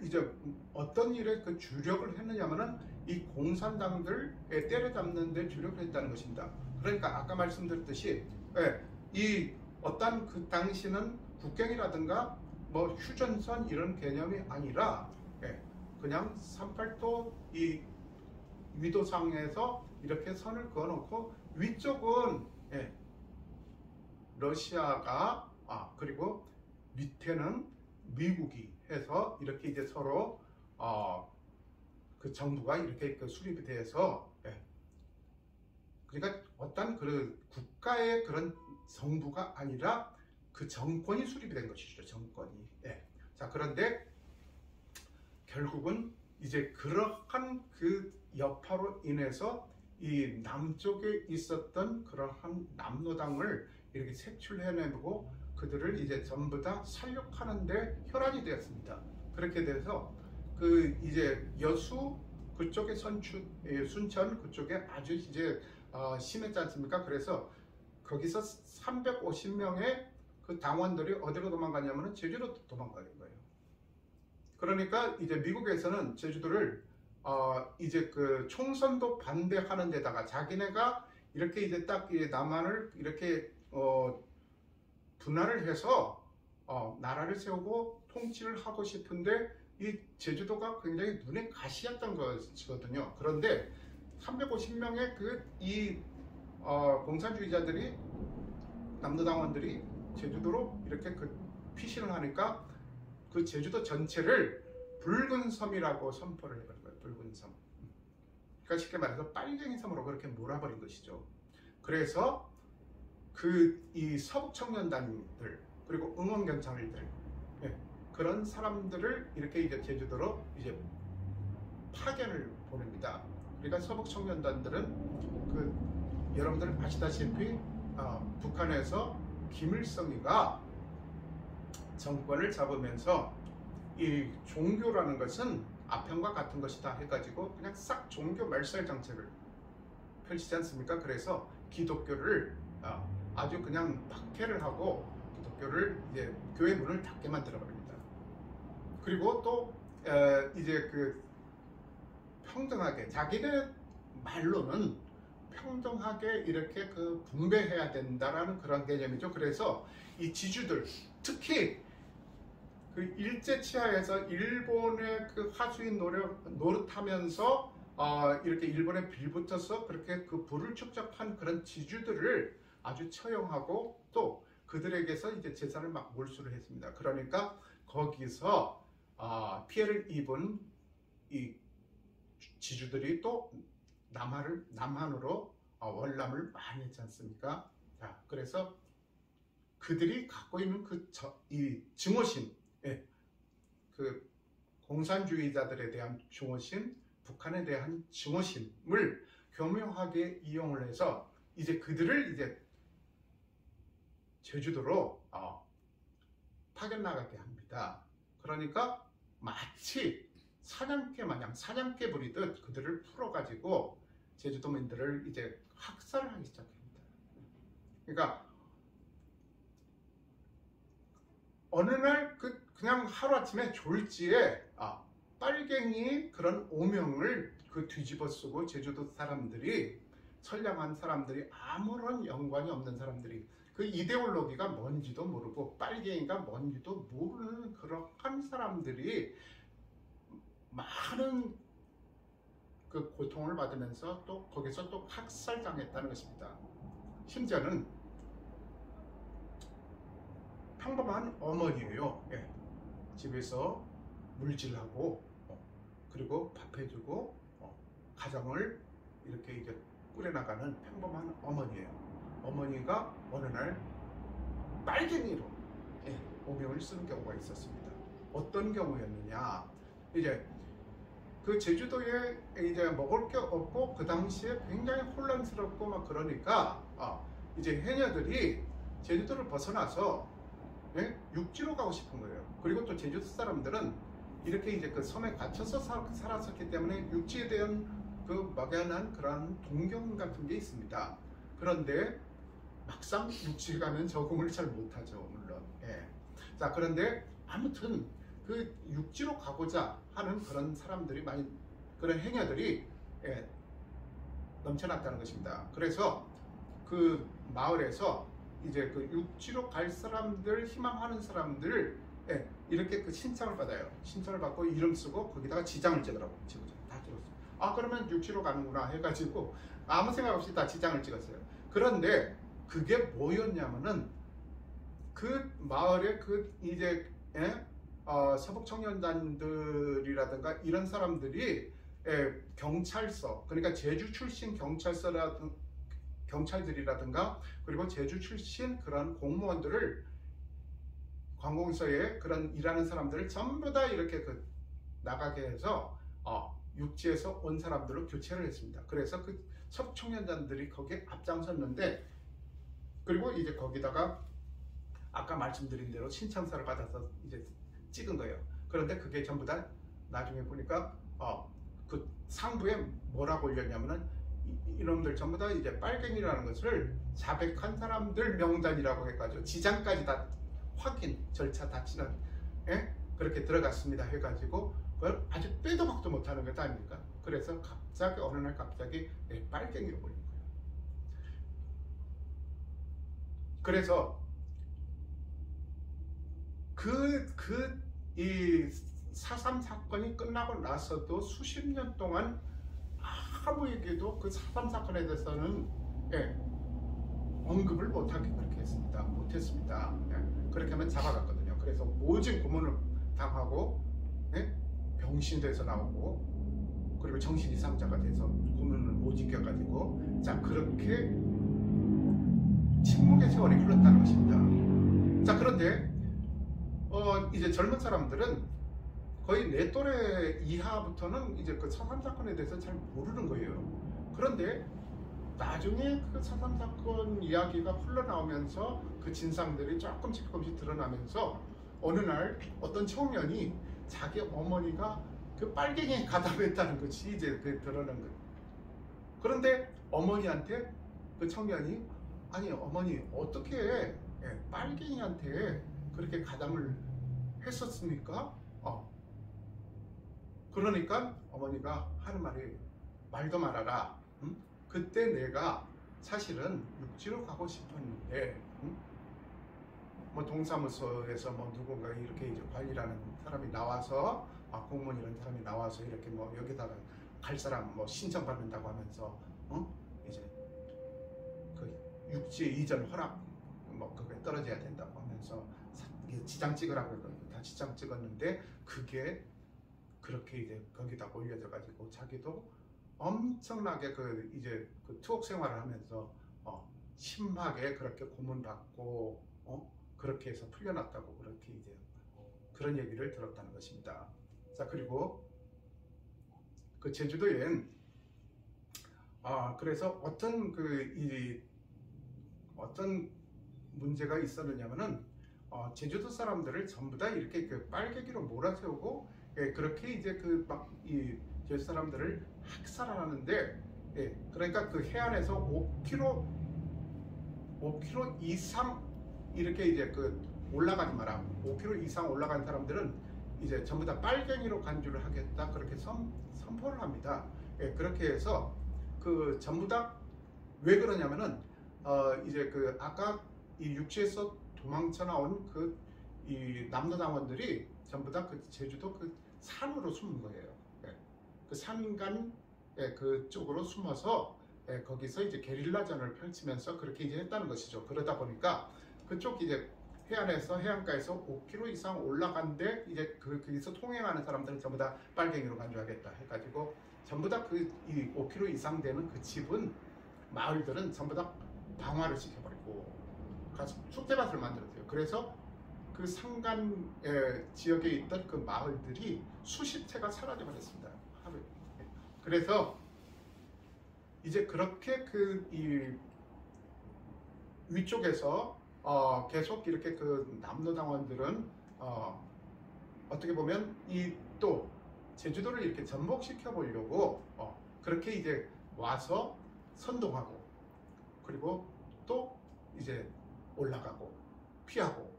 이제 어떤 일에 그 주력을 했느냐면은 이 공산당들 때려잡는 데 주력을 했다는 것입니다. 그러니까 아까 말씀드렸듯이 이 어떤 그 당시는 국경이라든가 뭐 휴전선 이런 개념이 아니라 그냥 38도 이 위도상에서 이렇게 선을 그어놓고 위쪽은 러시아가 그리고 밑에는 미국이 해서 이렇게 이제 서로 그 정부가 이렇게 수립이 돼서 그러니까 어떤 그 국가의 그런 정부가 아니라 그 정권이 수립이 된 것이죠. 정권이. 자, 그런데 결국은 이제 그러한 그 여파로 인해서 이 남쪽에 있었던 그러한 남노당을 이렇게 색출해내고 그들을 이제 전부 다 살육하는데 혈안이 되었습니다. 그렇게 돼서 그 이제 여수 그쪽에 순천 그쪽에 아주 이제 심했지 않습니까? 그래서 거기서 350명의 그 당원들이 어디로 도망가냐면은 제주로 도망가는 거예요. 그러니까 이제 미국에서는 제주도를 이제 그 총선도 반대하는 데다가 자기네가 이렇게 이제 딱 남한을 이렇게 분할을 해서 나라를 세우고 통치를 하고 싶은데 이 제주도가 굉장히 눈에 가시였던 것이거든요. 그런데 350명의 공산주의자들이 남노당원들이 제주도로 이렇게 피신을 하니까 그 제주도 전체를 붉은 섬이라고 선포를 해버린 거예요. 붉은 섬. 그러니까 쉽게 말해서 빨갱이 섬으로 그렇게 몰아버린 것이죠. 그래서 이 서북 청년단들 그리고 응원경찰들 그런 사람들을 이렇게 이제 제주도로 이제 파견을 보냅니다. 그러니까 서북 청년단들은 여러분들 아시다시피 북한에서 김일성이가 정권을 잡으면서 이 종교라는 것은 아편과 같은 것이다 해가지고 그냥 싹 종교 말살 정책을 펼치지 않습니까? 그래서 기독교를 아주 그냥 박해를 하고 기독교를 이제 교회 문을 닫게 만들어 버립니다. 그리고 또 이제 평등하게 자기네 말로는 평등하게 이렇게 분배해야 된다라는 그런 개념이죠. 그래서 이 지주들 특히 일제 치하에서 일본의 하수인 노릇하면서 이렇게 일본에 빌붙어서 그렇게 부를 축적한 그런 지주들을 아주 처형하고 또 그들에게서 이제 재산을 막 몰수를 했습니다. 그러니까 거기서 피해를 입은 이 지주들이 또 남한으로 월남을 많이 했지 않습니까? 자, 그래서 그들이 갖고 있는 이 증오심, 공산주의자들에 대한 증오심, 북한에 대한 증오심을 교묘하게 이용을 해서 이제 그들을 이제 제주도로 파견 나가게 합니다. 그러니까 마치 사냥개 마냥 사냥개 부리듯 그들을 풀어가지고 제주도민들을 이제 학살하기 시작합니다. 그러니까 어느 날 그냥 하루아침에 졸지에 빨갱이 그런 오명을 뒤집어 쓰고 제주도 사람들이, 선량한 사람들이, 아무런 연관이 없는 사람들이, 그 이데올로기가 뭔지도 모르고 빨갱이가 뭔지도 모르는 그러한 사람들이 많은 그 고통을 받으면서 또 거기서 또 학살당했다는 것입니다. 심지어는 평범한 어머니예요. 예. 집에서 물질하고 그리고 밥 해주고 가정을 이렇게 이제 꾸려나가는 평범한 어머니예요. 어머니가 어느 날 빨갱이로 오명을 쓰는 경우가 있었습니다. 어떤 경우였느냐? 이제 그 제주도에 이제 먹을 게 없고 그 당시에 굉장히 혼란스럽고 막 그러니까 이제 해녀들이 제주도를 벗어나서 육지로 가고 싶은 거예요. 그리고 또 제주도 사람들은 이렇게 이제 그 섬에 갇혀서 살았었기 때문에 육지에 대한 그 막연한 그런 동경 같은 게 있습니다. 그런데 막상 육지에 가면 적응을 잘 못하죠, 물론. 예. 자, 그런데 아무튼 그 육지로 가고자 하는 그런 사람들이 그런 해녀들이 넘쳐났다는 것입니다. 그래서 그 마을에서 이제 그 육지로 갈 사람들, 희망하는 사람들 이렇게 그 신청을 받아요. 신청을 받고 이름 쓰고 거기다가 지장을 찍으라고 다 찍었어요. 그러면 육지로 가는구나 해가지고 아무 생각 없이 다 지장을 찍었어요. 그런데 그게 뭐였냐면은 그 마을에 그 이제 서북 청년단들이라든가 이런 사람들이 경찰서, 그러니까 제주 출신 경찰들이라든가 그리고 제주 출신 그런 공무원들을, 관공서에 그런 일하는 사람들을 전부 다 이렇게 나가게 해서 육지에서 온 사람들로 교체를 했습니다. 그래서 그 서북 청년단들이 거기에 앞장섰는데, 그리고 이제 거기다가 아까 말씀드린 대로 신청서를 받아서 이제 찍은 거예요. 그런데 그게 전부 다 나중에 보니까 그 상부에 뭐라고 올렸냐면은 이놈들 전부 다 이제 빨갱이라는 것을 자백한 사람들 명단이라고 해가지고 지장까지 다 확인 절차 다 치는 그렇게 들어갔습니다 해가지고 그걸 아주 빼도 박도 못하는 것 아닙니까? 그래서 갑자기 어느 날 갑자기 빨갱이로 올린 거예요. 그래서 이 4.3 사건이 끝나고 나서도 수십 년 동안 아무에게도 그 4.3 사건에 대해서는 언급을 못하게 그렇게 했습니다. 못했습니다. 그렇게 하면 잡아갔거든요. 그래서 모진 고문을 당하고 병신돼서 나오고 그리고 정신 이상자가 돼서 고문을 못 지켜가지고 자 그렇게 침묵의 세월이 흘렀다는 것입니다. 자 그런데 이제 젊은 사람들은 거의 내 또래 이하부터는 이제 그 4.3 사건에 대해서 잘 모르는 거예요. 그런데 나중에 그 4.3 사건 이야기가 흘러나오면서 그 진상들이 조금씩 드러나면서 어느 날 어떤 청년이 자기 어머니가 그 빨갱이에 가담했다는 것이 이제 드러난 거예요. 그런데 어머니한테 그 청년이 아니 어머니 어떻게 빨갱이한테 그렇게 가담을 했었습니까? 그러니까 어머니가 하는 말이 말도 말아라. 그때 내가 사실은 육지로 가고 싶었는데 뭐 동사무소에서 뭐 누군가 이렇게 이제 관리라는 사람이 나와서 공무원이라는 사람이 나와서 이렇게 뭐 여기다가 갈 사람 뭐 신청 받는다고 하면서 이제 그 육지 이전 허락 뭐 그게 떨어져야 된다고 하면서 지장 찍으라고 해서 다 지장 찍었는데 그게 그렇게 이제 거기다 올려져 가지고 자기도 엄청나게 이제 투옥 생활을 하면서 심하게 그렇게 고문받고 그렇게 해서 풀려났다고 그렇게 이제 그런 얘기를 들었다는 것입니다. 자 그리고 그 제주도엔 그래서 어떤 어떤 문제가 있었느냐면은 제주도 사람들을 전부 다 이렇게 빨갱이로 몰아세우고 그렇게 이제 이 제주 사람들을 학살하는데 예, 그러니까 그 해안에서 5km 이상 이렇게 이제 그 올라가지 마라. 5km 이상 올라간 사람들은 이제 전부 다 빨갱이로 간주를 하겠다. 그렇게 선포를 합니다. 예, 그렇게 해서 그 전부 다 왜 그러냐면은 이제 그 아까 이 육지에서 도망쳐 나온 그 이 남로당원들이 전부 다 그 제주도 그 산으로 숨은 거예요. 예, 그 산간 그쪽으로 숨어서 거기서 이제 게릴라전을 펼치면서 그렇게 이제 했다는 것이죠. 그러다 보니까 그쪽 이제 해안에서 해안가에서 5km 이상 올라간데 이제 거기서 통행하는 사람들은 전부 다 빨갱이로 간주하겠다 해가지고 전부 다 그 이 5km 이상 되는 그 집은 마을들은 전부 다 방화를 시켜버리고 가서 쑥대밭을 만들었어요. 그래서 그 산간 지역에 있던 그 마을들이 수십 채가 사라져 버렸습니다. 하루에. 그래서 이제 그렇게 그 이 위쪽에서 계속 이렇게 그 남로당원들은 어떻게 보면 이 또 제주도를 이렇게 전복시켜 보려고 그렇게 이제 와서 선동하고 그리고 또 이제 올라가고 피하고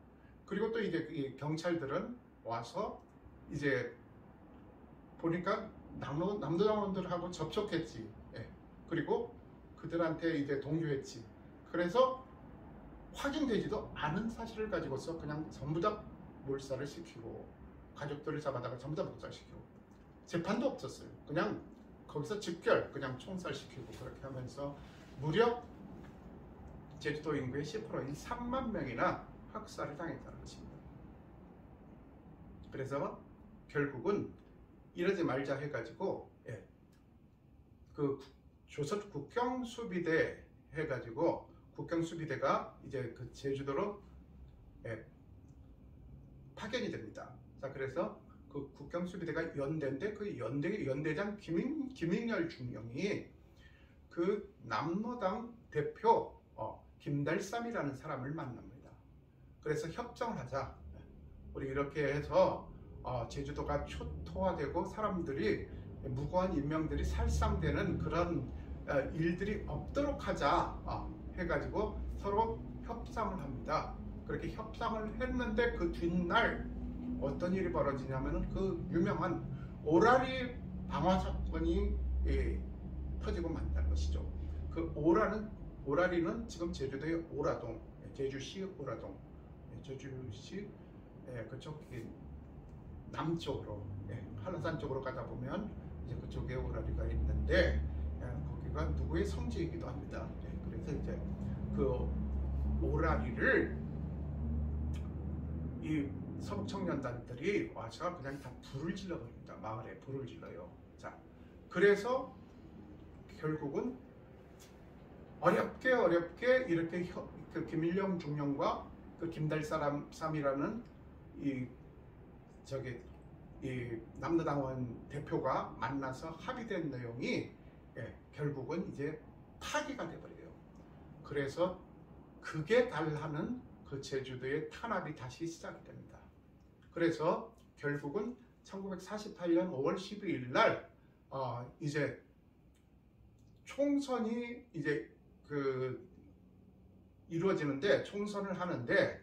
그리고 또 이제 이 경찰들은 와서 이제 보니까 남로당원들하고 접촉했지. 예. 그리고 그들한테 이제 동조했지. 그래서 확인되지도 않은 사실을 가지고서 그냥 전부 다 몰살을 시키고 가족들을 잡아다가 전부 다 몰살시키고 재판도 없었어요. 그냥 거기서 즉결 그냥 총살시키고 그렇게 하면서 무려 제주도 인구의 10%인 3만 명이나 학살을 당했다는 것입니다. 그래서 결국은 이러지 말자 해가지고 그 조선 국경수비대 해가지고 국경수비대가 이제 그 제주도로 파견이 됩니다. 자, 그래서 그 국경수비대가 연대인데 그 연대장 김익렬 중령이 그 남로당 대표 김달삼이라는 사람을 만납니다. 그래서 협정을 하자. 우리 이렇게 해서 제주도가 초토화되고 사람들이 무고한 인명들이 살상되는 그런 일들이 없도록 하자 해가지고 서로 협상을 합니다. 그렇게 협상을 했는데 그 뒷날 어떤 일이 벌어지냐면은 그 유명한 오라리 방화 사건이 터지고 만다는 것이죠. 그 오라리는 지금 제주도의 오라동, 제주시 오라동, 제주시 그쪽 남쪽으로 한라산 쪽으로 가다 보면 이제 그쪽에 오라리가 있는데 거기가 누구의 성지이기도 합니다. 그래서 이제 그 오라리를 이 서북 청년단들이 와서 그냥 다 불을 질러버립니다. 마을에 불을 질러요. 자, 그래서 결국은 어렵게 이렇게 그 김일령 중령과 그 김달삼이라는 이 남로당원 대표가 만나서 합의된 내용이 결국은 이제 파기가 돼버려요. 그래서 극에 달하는 그 제주도의 탄압이 다시 시작이 됩니다. 그래서 결국은 1948년 5월 12일 날 이제 총선이 이제 이루어지는데 총선을 하는데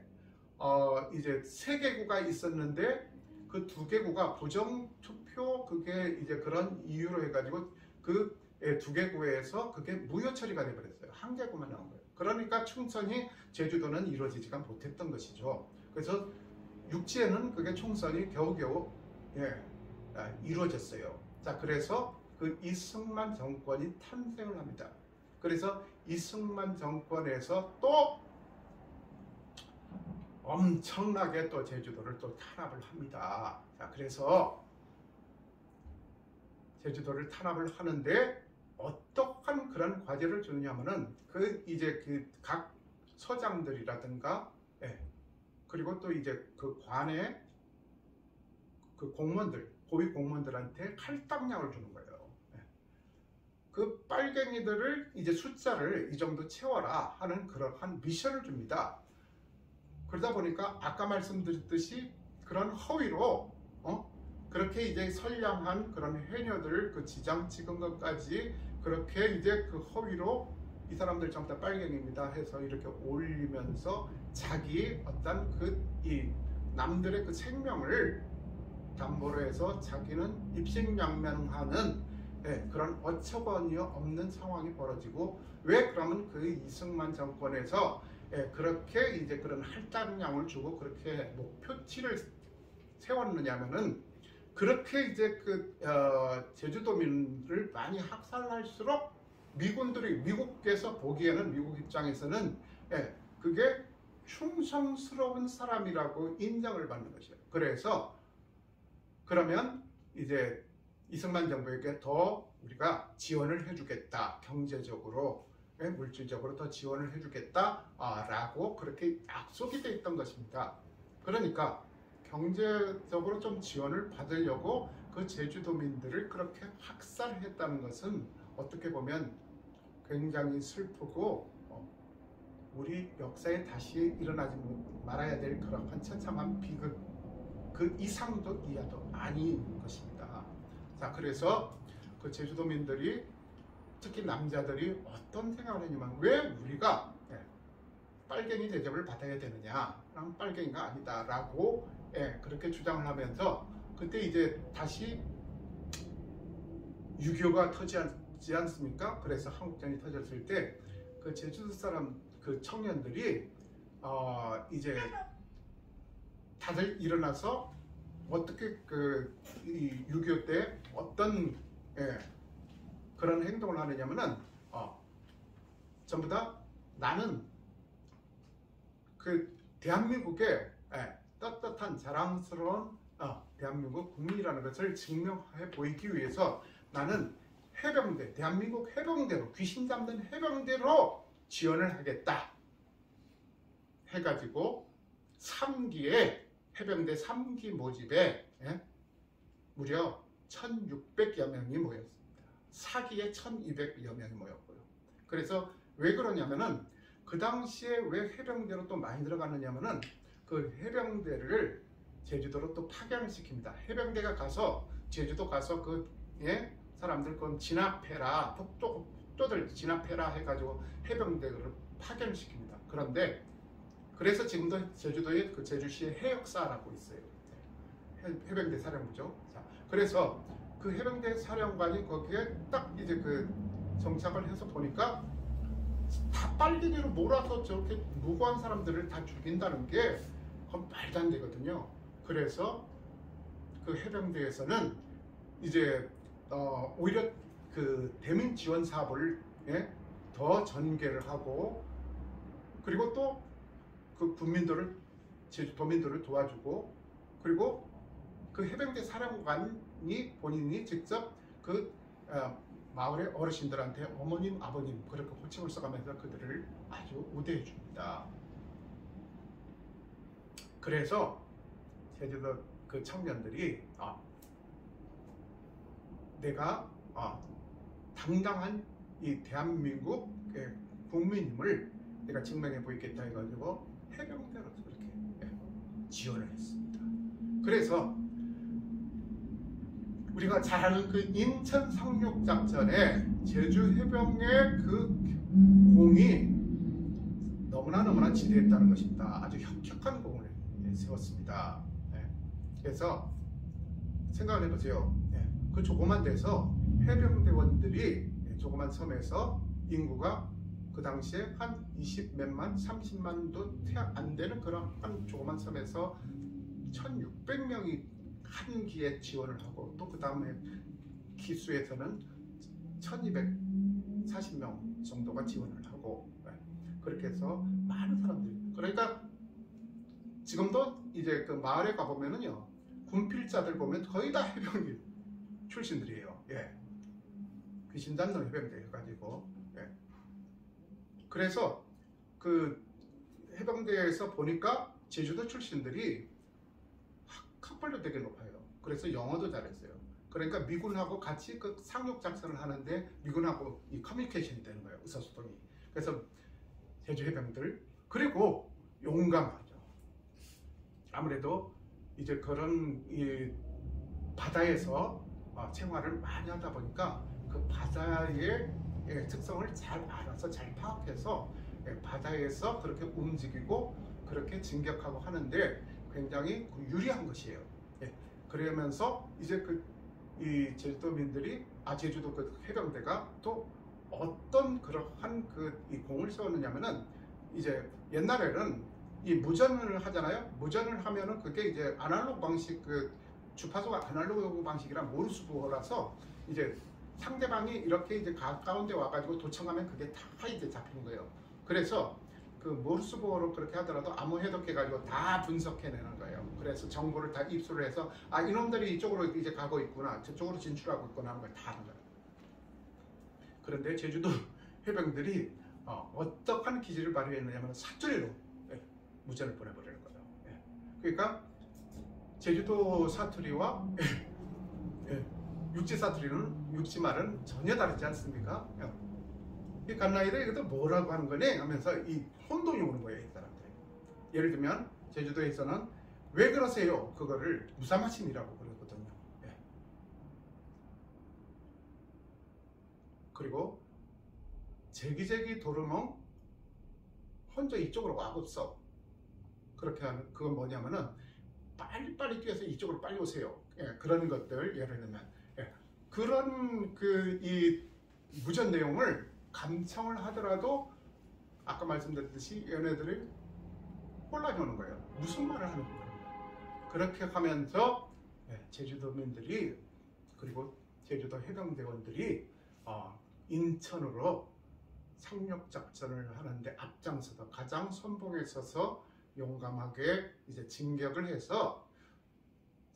이제 3개구가 있었는데 그 2개구가 부정투표 그게 이제 그런 이유로 해가지고 그 2개구에서 그게 무효 처리가 돼버렸어요. 1개구만 나온 거예요. 그러니까 총선이 제주도는 이루어지지가 못했던 것이죠. 그래서 육지에는 그게 총선이 겨우겨우 이루어졌어요. 자, 그래서 그 이승만 정권이 탄생을 합니다. 그래서 이승만 정권에서 또 엄청나게 또 제주도를 또 탄압을 합니다. 자, 그래서 제주도를 탄압을 하는데 어떠한 그런 과제를 주느냐면은 이제 각 서장들이라든가 그리고 또 이제 그 관의 그 공무원들, 고위 공무원들한테 할당량을 주는 거예요. 그 빨갱이들을 이제 숫자를 이 정도 채워라 하는 그러한 미션을 줍니다. 그러다 보니까 아까 말씀드렸듯이 그런 허위로 그렇게 이제 선량한 그런 해녀들 그 지장 찍은 것까지 그렇게 이제 그 허위로 이 사람들 전부 다 빨갱입니다 해서 이렇게 올리면서 자기 어떤 이 남들의 그 생명을 담보로 해서 자기는 입신양명하는 그런 어처구니 없는 상황이 벌어지고, 왜 그러면 그 이승만 정권에서 그렇게 이제 그런 할당량을 주고 그렇게 목표치를 세웠느냐면은, 그렇게 이제 제주도민을 많이 학살할수록 미국에서 보기에는, 미국 입장에서는 그게 충성스러운 사람이라고 인정을 받는 것이에요. 그래서 그러면 이제 이승만 정부에게 더 우리가 지원을 해주겠다, 경제적으로 물질적으로 더 지원을 해주겠다 라고 그렇게 약속이 돼 있던 것입니다. 그러니까 경제적으로 좀 지원을 받으려고 그 제주도민들을 그렇게 학살했다는 것은 어떻게 보면 굉장히 슬프고 우리 역사에 다시 일어나지 말아야 될 그런 처참한 비극 그 이상도 이하도 아닌 것입니다. 자, 그래서 그 제주도민들이, 특히 남자들이 어떤 생각을 했냐면, 왜 우리가 빨갱이 대접을 받아야 되느냐, 난 빨갱이가 아니다 라고 그렇게 주장을 하면서, 그때 이제 다시 6.25가 터지지 않습니까? 그래서 한국전이 터졌을 때 그 제주도 사람 그 청년들이 이제 다들 일어나서 어떻게 이 6.25 때 어떤 그런 행동을 하느냐면은 전부 다 나는 그 대한민국의 떳떳한 자랑스러운 대한민국 국민이라는 것을 증명해 보이기 위해서 나는 해병대, 대한민국 해병대로, 귀신 잡는 해병대로 지원을 하겠다 해가지고 3기에 해병대 3기 모집에 무려 1600여 명이 모였습니다. 4기에 1200여 명이 모였고요. 그래서 왜 그러냐면은, 그 당시에 왜 해병대로 또 많이 들어갔느냐면은, 그 해병대를 제주도로 또 파견시킵니다. 해병대가 가서 제주도 가서 사람들 건 진압해라, 폭도들 진압해라 해가지고 해병대를 파견시킵니다. 그런데 그래서 지금도 제주도에 그 제주시에 해역사라고 있어요. 해병대 사령부죠. 자, 그래서 그 해병대 사령관이 거기에 딱 이제 정착을 해서 보니까 다 빨갱이로 몰아서 저렇게 무고한 사람들을 다 죽인다는 게 그건 말도 안 되거든요. 그래서 그 해병대에서는 이제 오히려 그 대민 지원 사업을 더 전개를 하고, 그리고 또 그 제주도민들을 도와주고, 그리고 그 해병대 사령관이 본인이 직접 그 마을의 어르신들한테 어머님, 아버님 그렇게 호칭을 써가면서 그들을 아주 우대해 줍니다. 그래서 제주도 그 청년들이 내가 당당한 이 대한민국 국민임을 내가 증명해 보이겠다 해가지고 해병대로 그렇게 지원을 했습니다. 그래서 우리가 잘 아는 그 인천 상륙작전에 제주 해병의 그 공이 너무나 지대했다는 것입니다. 아주 혁혁한 공을 세웠습니다. 그래서 생각을 해보세요. 그 조그만 데서 해병대원들이 조그만 섬에서 인구가 그 당시에 한 20몇만, 30만도 안 되는 그런 한 조그만 섬에서 1600명이 한 기에 지원을 하고, 또 그 다음에 기수에서는 1240명 정도가 지원을 하고, 그렇게 해서 많은 사람들이, 그러니까 지금도 이제 그 마을에 가보면은요, 군필자들 보면 거의 다 해병대 출신들이에요. 귀신 잡는 해병대 해가지고. 그래서 그 해병대에서 보니까 제주도 출신들이 학벌도 되게 높아요. 그래서 영어도 잘했어요. 그러니까 미군하고 같이 그 상륙 작전을 하는데 미군하고 이 커뮤니케이션이 되는 거예요. 의사소통이. 그래서 제주 해병들, 그리고 용감하죠. 아무래도 이제 그런 바다에서 생활을 많이 하다 보니까 그 바다의 특성을 잘 알아서 잘 파악해서 바다에서 그렇게 움직이고 그렇게 진격하고 하는데 굉장히 유리한 것이에요. 그러면서 이제 이 제주도민들이 제주도 그 해병대가 또 어떤 그러한 이 공을 세웠느냐면은 이제 옛날에는 이 무전을 하잖아요. 무전을 하면은 그게 이제 아날로그 방식 주파수가 아날로그 방식이랑 모르스 부호라서 이제 상대방이 이렇게 이제 가까운 데 와가지고 도청하면 그게 다 이제 잡히는 거예요. 그래서 그 모르스 부호로 그렇게 하더라도 암호 해독해가지고 다 분석해내는 거예요. 그래서 정보를 다 입수를 해서 이놈들이 이쪽으로 이제 가고 있구나, 저쪽으로 진출하고 있구나 하는 걸 다 하는 거예요. 그런데 제주도 해병들이 어떠한 기질을 발휘했느냐면 사투리로 무전을 보내버리는 거예요. 그러니까 제주도 사투리와 육지 사투리는 육지말은 전혀 다르지 않습니까? 이 갓나이를 이것도 뭐라고 하는 거니? 하면서 이 혼동이 오는 거예요, 이 사람들이. 예를 들면 제주도에서는 왜 그러세요? 그거를 무사마신이라고 그러거든요. 그리고 제기제기 도르멍 혼자 이쪽으로 와봅소. 그렇게 하는 그건 뭐냐면은 빨리빨리 뛰어서 이쪽으로 빨리 오세요. 그런 것들 예를 들면 그런 이 무전 내용을 감청을 하더라도 아까 말씀드렸듯이 얘네들이 혼란이 오는 거예요. 무슨 말을 하는 거예요. 그렇게 하면서 제주도민들이 그리고 제주도 해병대원들이 인천으로 상륙작전을 하는데 앞장서서 가장 선봉에 서서 용감하게 이제 진격을 해서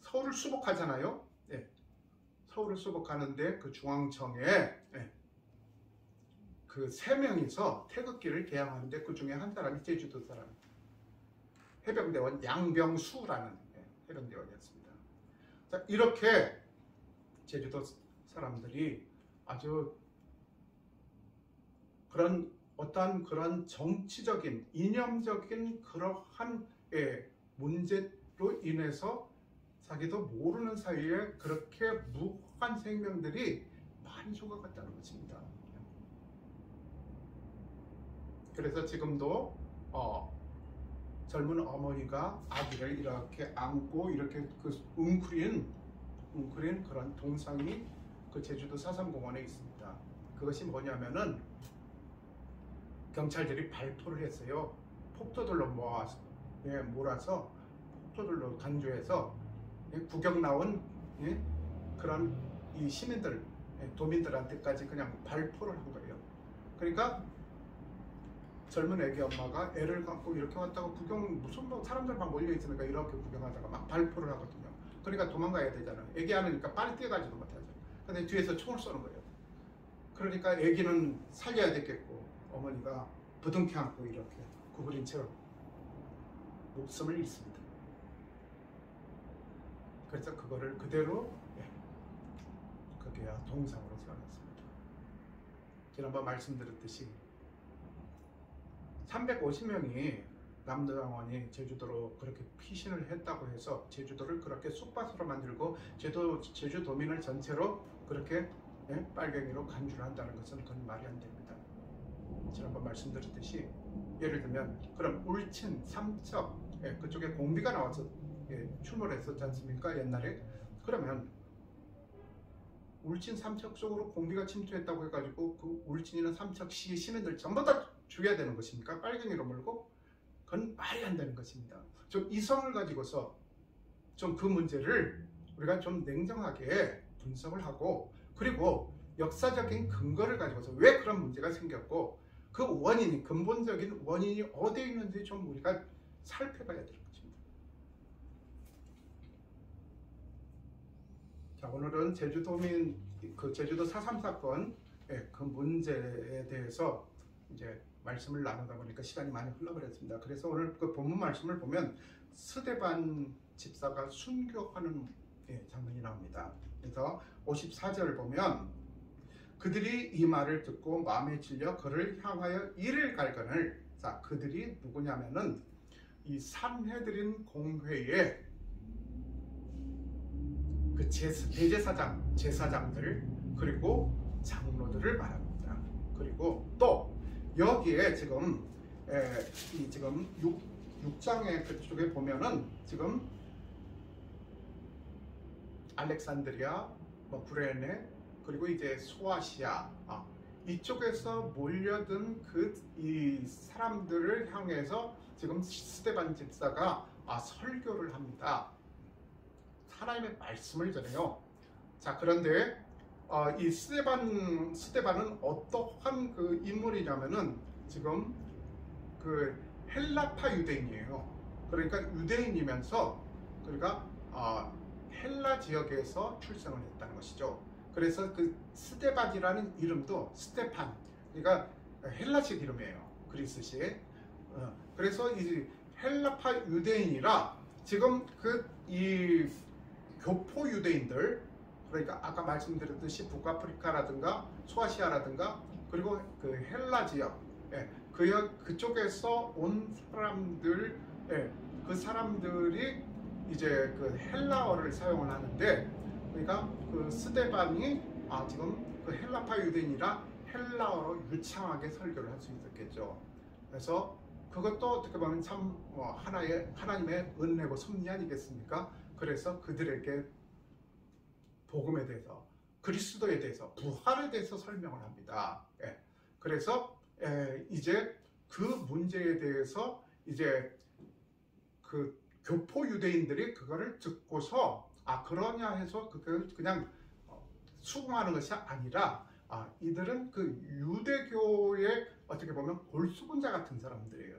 서울을 수복하잖아요. 서울을 수복하는데 그 중앙청에 그 3명이서 태극기를 개항하는데 그 중에 한 사람이 제주도 사람 해병대원 양병수라는 해병대원이었습니다. 자, 이렇게 제주도 사람들이 아주 어떠한 그런 정치적인 이념적인 그러한 문제로 인해서 자기도 모르는 사이에 그렇게 무고한 생명들이 많이 죽어갔다는 것입니다. 그래서 지금도 젊은 어머니가 아기를 이렇게 안고 이렇게 웅크린 그런 동상이 그 제주도 사삼공원에 있습니다. 그것이 뭐냐면은 경찰들이 발포를 했어요. 폭도들로 몰아서 폭도들로 간주해서 구경 나온 그런 이 시민들, 도민들한테까지 그냥 발포를 한 거예요. 그러니까 젊은 애기 엄마가 애를 갖고 이렇게 왔다가 구경 무슨 사람들 막 몰려 있으니까 이렇게 구경하다가 막 발포를 하거든요. 그러니까 도망가야 되잖아요. 애기 안으니까 빨리 뛰어가지도 못하죠. 근데 뒤에서 총을 쏘는 거예요. 그러니까 애기는 살려야 되겠고 어머니가 부둥켜 안고 이렇게 구부린 채로 목숨을 잃습니다. 그래서 그거를 그대로 그게 동상으로 세워놨습니다. 지난번 말씀드렸듯이 350명이 남도당원이 제주도로 그렇게 피신을 했다고 해서 제주도를 그렇게 쑥밭으로 만들고 제주도민을 전체로 그렇게 빨갱이로 간주를 한다는 것은 그건 말이 안 됩니다. 지난번 말씀드렸듯이 예를 들면 그럼 울친, 삼척 그쪽에 공비가 나와서 출몰을 했었지 않습니까? 옛날에. 그러면 울친, 삼척 쪽으로 공비가 침투했다고 해가지고 그 울친이나 삼척시 시민들 전부 다 죽여야 되는 것입니까? 빨갱이로 몰고? 그건 말이 안 되는 것입니다. 좀 이성을 가지고서 좀 그 문제를 우리가 좀 냉정하게 분석을 하고 그리고 역사적인 근거를 가지고서 왜 그런 문제가 생겼고 그 원인이 근본적인 원인이 어디에 있는지 좀 우리가 살펴봐야 되는 것입니다. 자, 오늘은 제주도민 제주도 4.3 사건 그 문제에 대해서 이제 말씀을 나누다 보니까 시간이 많이 흘러버렸습니다. 그래서 오늘 그 본문 말씀을 보면 스데반 집사가 순교하는 장면이 나옵니다. 그래서 54절을 보면 그들이 이 말을 듣고 마음에 질려 그를 향하여 이를 갈거늘. 자, 그들이 누구냐면은 이 산헤드린 공회의 그 그 대제사장, 제사장들, 그리고 장로들을 말합니다. 그리고 또 여기에 지금 지금 6장의 그쪽에 보면은 지금 알렉산드리아, 구레네, 그리고 이제 소아시아 이쪽에서 몰려든 이 사람들을 향해서 지금 스데반 집사가 설교를 합니다. 하나님의 말씀을 전해요. 자, 그런데 이 스데반은 어떠한 그 인물이냐면은 지금 그 헬라파 유대인이에요. 그러니까 유대인이면서 그러니까 헬라 지역에서 출생을 했다는 것이죠. 그래서 그 스데반이라는 이름도 스테판, 그러니까 헬라식 이름이에요. 그리스식. 그래서 이 헬라파 유대인이라 지금 이 교포 유대인들, 그러니까 아까 말씀드렸듯이 북아프리카라든가 소아시아라든가 그리고 그 헬라 지역, 그쪽에서 온 사람들, 그 사람들이 이제 그 헬라어를 사용을 하는데, 그러니까 그 스데반이 지금 그 헬라파 유대인이라 헬라어로 유창하게 설교를 할 수 있었겠죠. 그래서 그것도 어떻게 보면 참 하나님의 은혜고 섭리 아니겠습니까? 그래서 그들에게 복음에 대해서, 그리스도에 대해서, 부활에 대해서 설명을 합니다. 그래서 이제 그 문제에 대해서 이제 그 교포 유대인들이 그거를 듣고서 그러냐 해서 그걸 그냥 수긍하는 것이 아니라 이들은 그 유대교의 어떻게 보면 골수분자 같은 사람들이에요.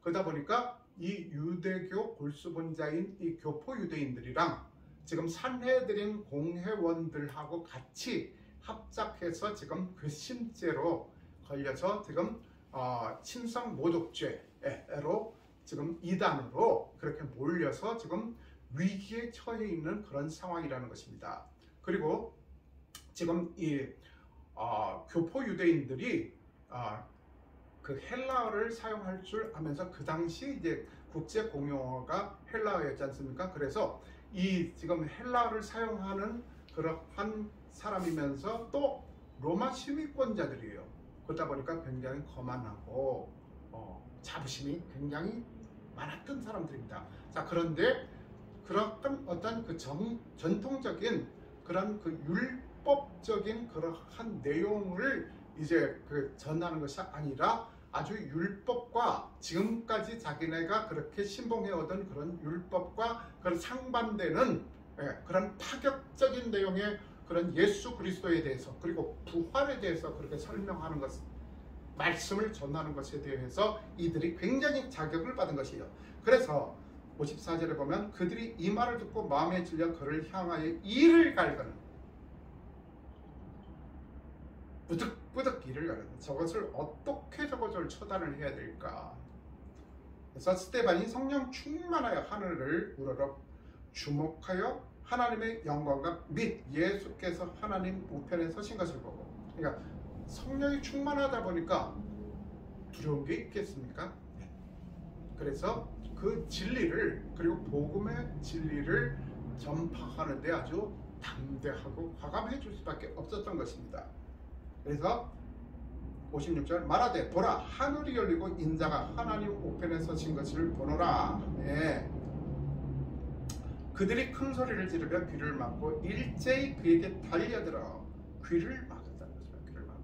그러다 보니까 이 유대교 골수분자인 이 교포 유대인들이랑 지금 산헤드린 공회원들하고 같이 합작해서 지금 괘씸죄로 걸려서 지금 침상 모독죄로 지금 이단으로 그렇게 몰려서 지금 위기에 처해 있는 그런 상황이라는 것입니다. 그리고 지금 이 교포 유대인들이 그 헬라어를 사용할 줄 아면서 그 당시 이제 국제 공용어가 헬라어였지 않습니까? 그래서 이 지금 헬라어를 사용하는 그러한 사람이면서 또 로마 시민권자들이에요. 그러다 보니까 굉장히 거만하고 자부심이 굉장히 많았던 사람들입니다. 자, 그런데 그런 어떤 그 전통적인 그런 그 율법적인 그러한 내용을 이제 그 전하는 것이 아니라 아주 율법과 지금까지 자기네가 그렇게 신봉해 오던 그런 율법과 그런 상반되는 그런 파격적인 내용의 그런 예수 그리스도에 대해서 그리고 부활에 대해서 그렇게 설명하는 것, 말씀을 전하는 것에 대해서 이들이 굉장히 자격을 받은 것이에요. 그래서 54절에 보면 그들이 이 말을 듣고 마음에 질려 그를 향하여 이를 갈거는, 뿌득뿌득 이를 갈거는, 저것을 어떻게 저것을 처단을 해야 될까. 그래서 스데반이 성령 충만하여 하늘을 우러러 주목하여 하나님의 영광과 및 예수께서 하나님 우편에 서신 것을 보고, 그러니까 성령이 충만하다 보니까 두려운 게 있겠습니까? 그래서 그 진리를, 그리고 복음의 진리를 전파하는데 아주 담대하고 과감해 줄 수밖에 없었던 것입니다. 그래서 56절 말하되 보라 하늘이 열리고 인자가 하나님 우편에 서신 것을 보노라. 그들이 큰 소리를 지르며 귀를 막고 일제히 그에게 달려들어 귀를 막았다는 거죠. 귀를 막고.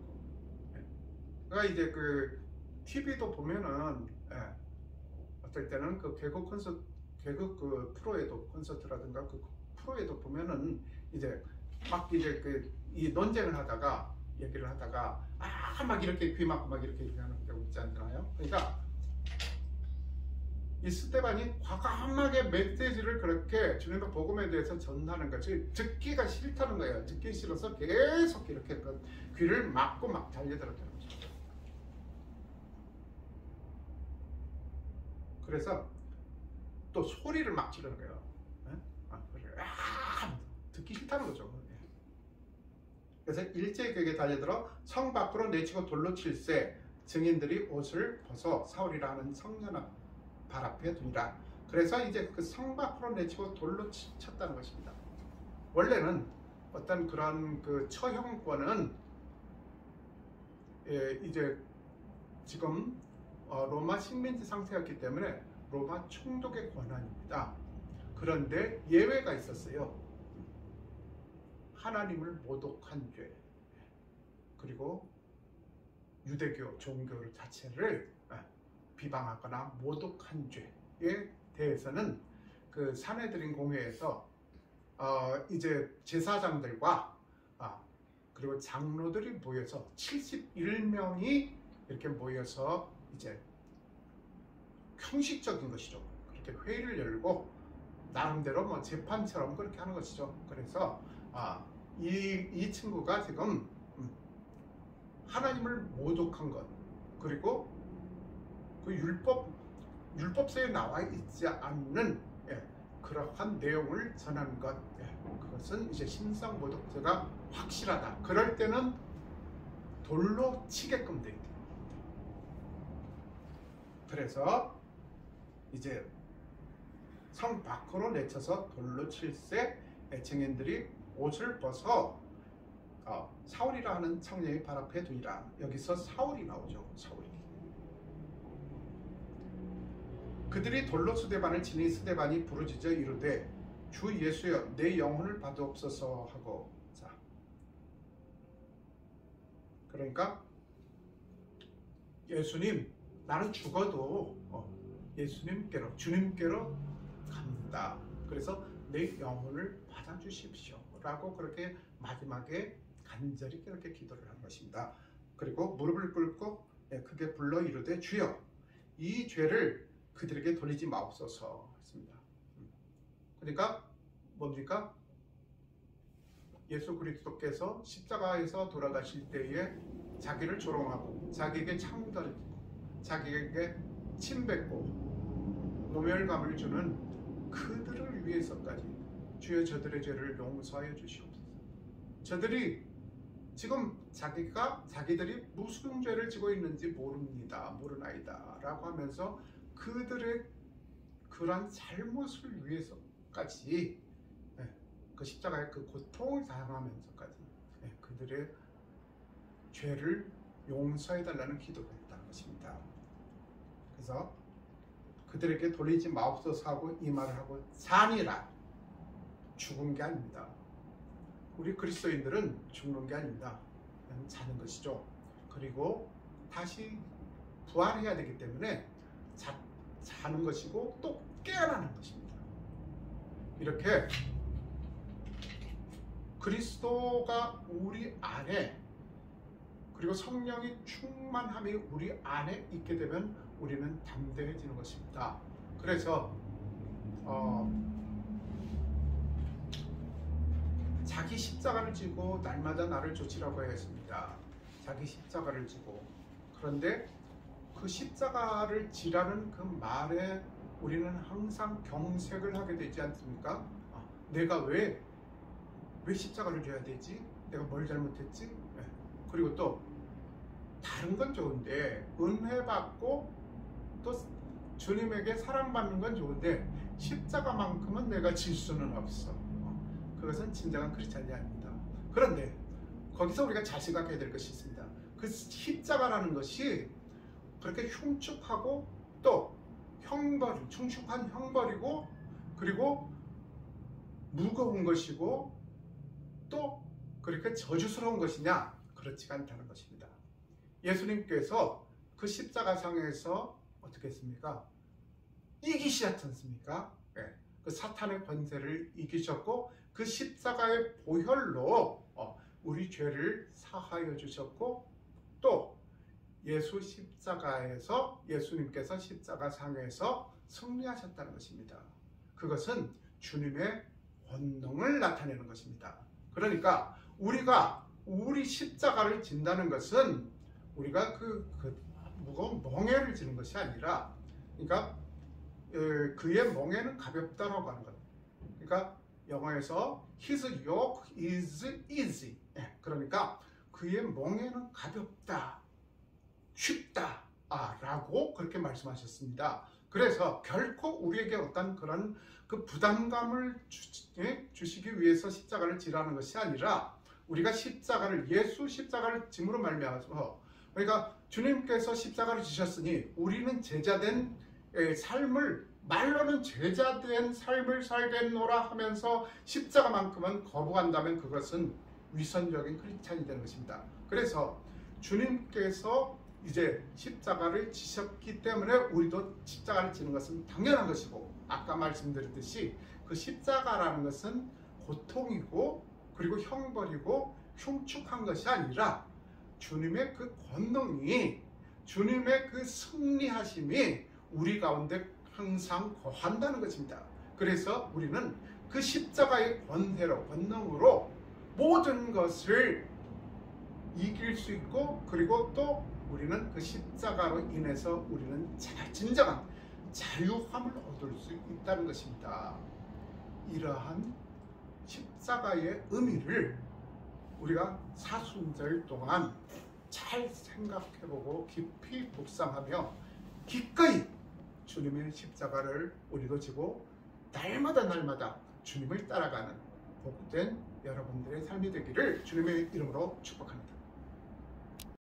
그러니까 이제 그 TV도 보면은 어떨 때는 그 개그 그 프로에도 콘서트라든가 그 프로에도 보면은 이제 막 이제 그 이 논쟁을 하다가 얘기를 하다가 막 이렇게 귀 막고 막 이렇게 하는 경우 있지 않나요? 그러니까 이 스데반이 과감하게 메시지를 그렇게 주님의 복음에 대해서 전하는 것이 듣기가 싫다는 거예요. 듣기 싫어서 계속 이렇게 귀를 막고 막 달려들었다는 거죠. 그래서 또 소리를 막 지르는 거예요. 듣기 싫다는 거죠. 그래서 일제히 그에게 달려들어 성 밖으로 내치고 돌로 칠세 증인들이 옷을 벗어 사울이라 하는 성전 앞 발 앞에 두니라. 그래서 이제 그 성 밖으로 내치고 돌로 쳤다는 것입니다. 원래는 어떤 그런 그 처형권은 이제 지금 로마 식민지 상태였기 때문에 로마 총독의 권한입니다. 그런데 예외가 있었어요. 하나님을 모독한 죄, 그리고 유대교 종교 자체를 비방하거나 모독한 죄에 대해서는 그 산헤드린 공회에서 이제 제사장들과 그리고 장로들이 모여서 71명이 이렇게 모여서 이제 형식적인 것이죠. 그렇게 회의를 열고 나름대로 뭐 재판처럼 그렇게 하는 것이죠. 그래서 이 친구가 지금 하나님을 모독한 것, 그리고 그 율법서에 나와 있지 않는 그러한 내용을 전한 것, 그것은 이제 신성모독죄가 확실하다. 그럴 때는 돌로 치게끔 되어 있다. 그래서 이제 성 밖으로 내쳐서 돌로 칠세 증인들이 옷을 벗어 사울이라 하는 청년이 발 앞에 두이라. 여기서 사울이 나오죠. 사울이. 그들이 돌로 스데반을 치니 스데반이 부르짖어 이르되 주 예수여 내 영혼을 받으옵소서 하고. 자, 그러니까 예수님, 나는 죽어도 예수님께로, 주님께로 갑니다. 그래서 내 영혼을 받아주십시오 라고 그렇게 마지막에 간절히 그렇게 기도를 한 것입니다. 그리고 무릎을 꿇고 크게 불러 이르되 주여 이 죄를 그들에게 돌리지 마옵소서 했습니다. 그러니까 뭡니까? 예수 그리스도께서 십자가에서 돌아가실 때에 자기를 조롱하고 자기에게 창 던지고 자기에게 침 뱉고 모멸감을 주는 그들을 위해서까지 주여 저들의 죄를 용서하여 주시옵소서. 저들이 지금 자기들이 무슨 죄를 지고 있는지 모르나이다 라고 하면서 그들의 그런 잘못을 위해서까지 그 십자가의 그 고통을 당하면서까지 그들의 죄를 용서해 달라는 기도를 했다는 것입니다. 그래서 그들에게 돌리지 마옵소서 하고 이 말을 하고 산이라, 죽은 게 아닙니다. 우리 그리스도인들은 죽는 게 아닙니다. 그냥 자는 것이죠. 그리고 다시 부활해야 되기 때문에 자는 것이고 또 깨어나는 것입니다. 이렇게 그리스도가 우리 안에, 그리고 성령이 충만함이 우리 안에 있게 되면 우리는 담대해지는 것입니다. 그래서 자기 십자가를 지고 날마다 나를 좇으라고 했습니다. 자기 십자가를 지고. 그런데 그 십자가를 지라는 그 말에 우리는 항상 경색을 하게 되지 않습니까? 내가 왜 십자가를 져야 되지? 내가 뭘 잘못했지? 그리고 또 다른 건 좋은데 은혜 받고 또 주님에게 사랑받는 건 좋은데 십자가만큼은 내가 질 수는 없어. 그것은 진정한 크리스찬이 아닙니다. 그런데 거기서 우리가 잘 생각해야 될 것이 있습니다. 그 십자가라는 것이 그렇게 흉측하고 또 흉측한 형벌이고 그리고 무거운 것이고 또 그렇게 저주스러운 것이냐? 그렇지가 않다는 것입니다. 예수님께서 그 십자가상에서 어떻게 했습니까? 이기시지 않습니까? 그 사탄의 권세를 이기셨고 그 십자가의 보혈로 우리 죄를 사하여 주셨고 또 예수님께서 십자가상에서 승리하셨다는 것입니다. 그것은 주님의 권능을 나타내는 것입니다. 그러니까 우리가 우리 십자가를 진다는 것은 우리가 그 무거운 멍에를 지는 것이 아니라, 그러니까 그의 멍에는 가볍다라고 하는 것. 그러니까 영어에서 His yoke is easy. 그러니까 그의 멍에는 가볍다, 쉽다 라고 그렇게 말씀하셨습니다. 그래서 결코 우리에게 어떤 그런 그 부담감을 주시기 위해서 십자가를 지라는 것이 아니라 우리가 십자가를 예수 십자가를 짐으로 말미암아서 그러니까 주님께서 십자가를 지셨으니 우리는 제자된 삶을 말로는 제자된 삶을 살겠노라 하면서 십자가만큼은 거부한다면 그것은 위선적인 크리스찬이 되는 것입니다. 그래서 주님께서 이제 십자가를 지셨기 때문에 우리도 십자가를 지는 것은 당연한 것이고 아까 말씀드렸듯이 그 십자가라는 것은 고통이고 그리고 형벌이고 흉측한 것이 아니라 주님의 그 권능이 주님의 그 승리하심이 우리 가운데 항상 거한다는 것입니다. 그래서 우리는 그 십자가의 권능으로 모든 것을 이길 수 있고 그리고 또 우리는 그 십자가로 인해서 우리는 진정한 자유함을 얻을 수 있다는 것입니다. 이러한 십자가의 의미를 우리가 사순절 동안 잘 생각해보고 깊이 묵상하며 기꺼이 주님의 십자가를 우리도 지고 날마다 주님을 따라가는 복된 여러분들의 삶이 되기를 주님의 이름으로 축복합니다.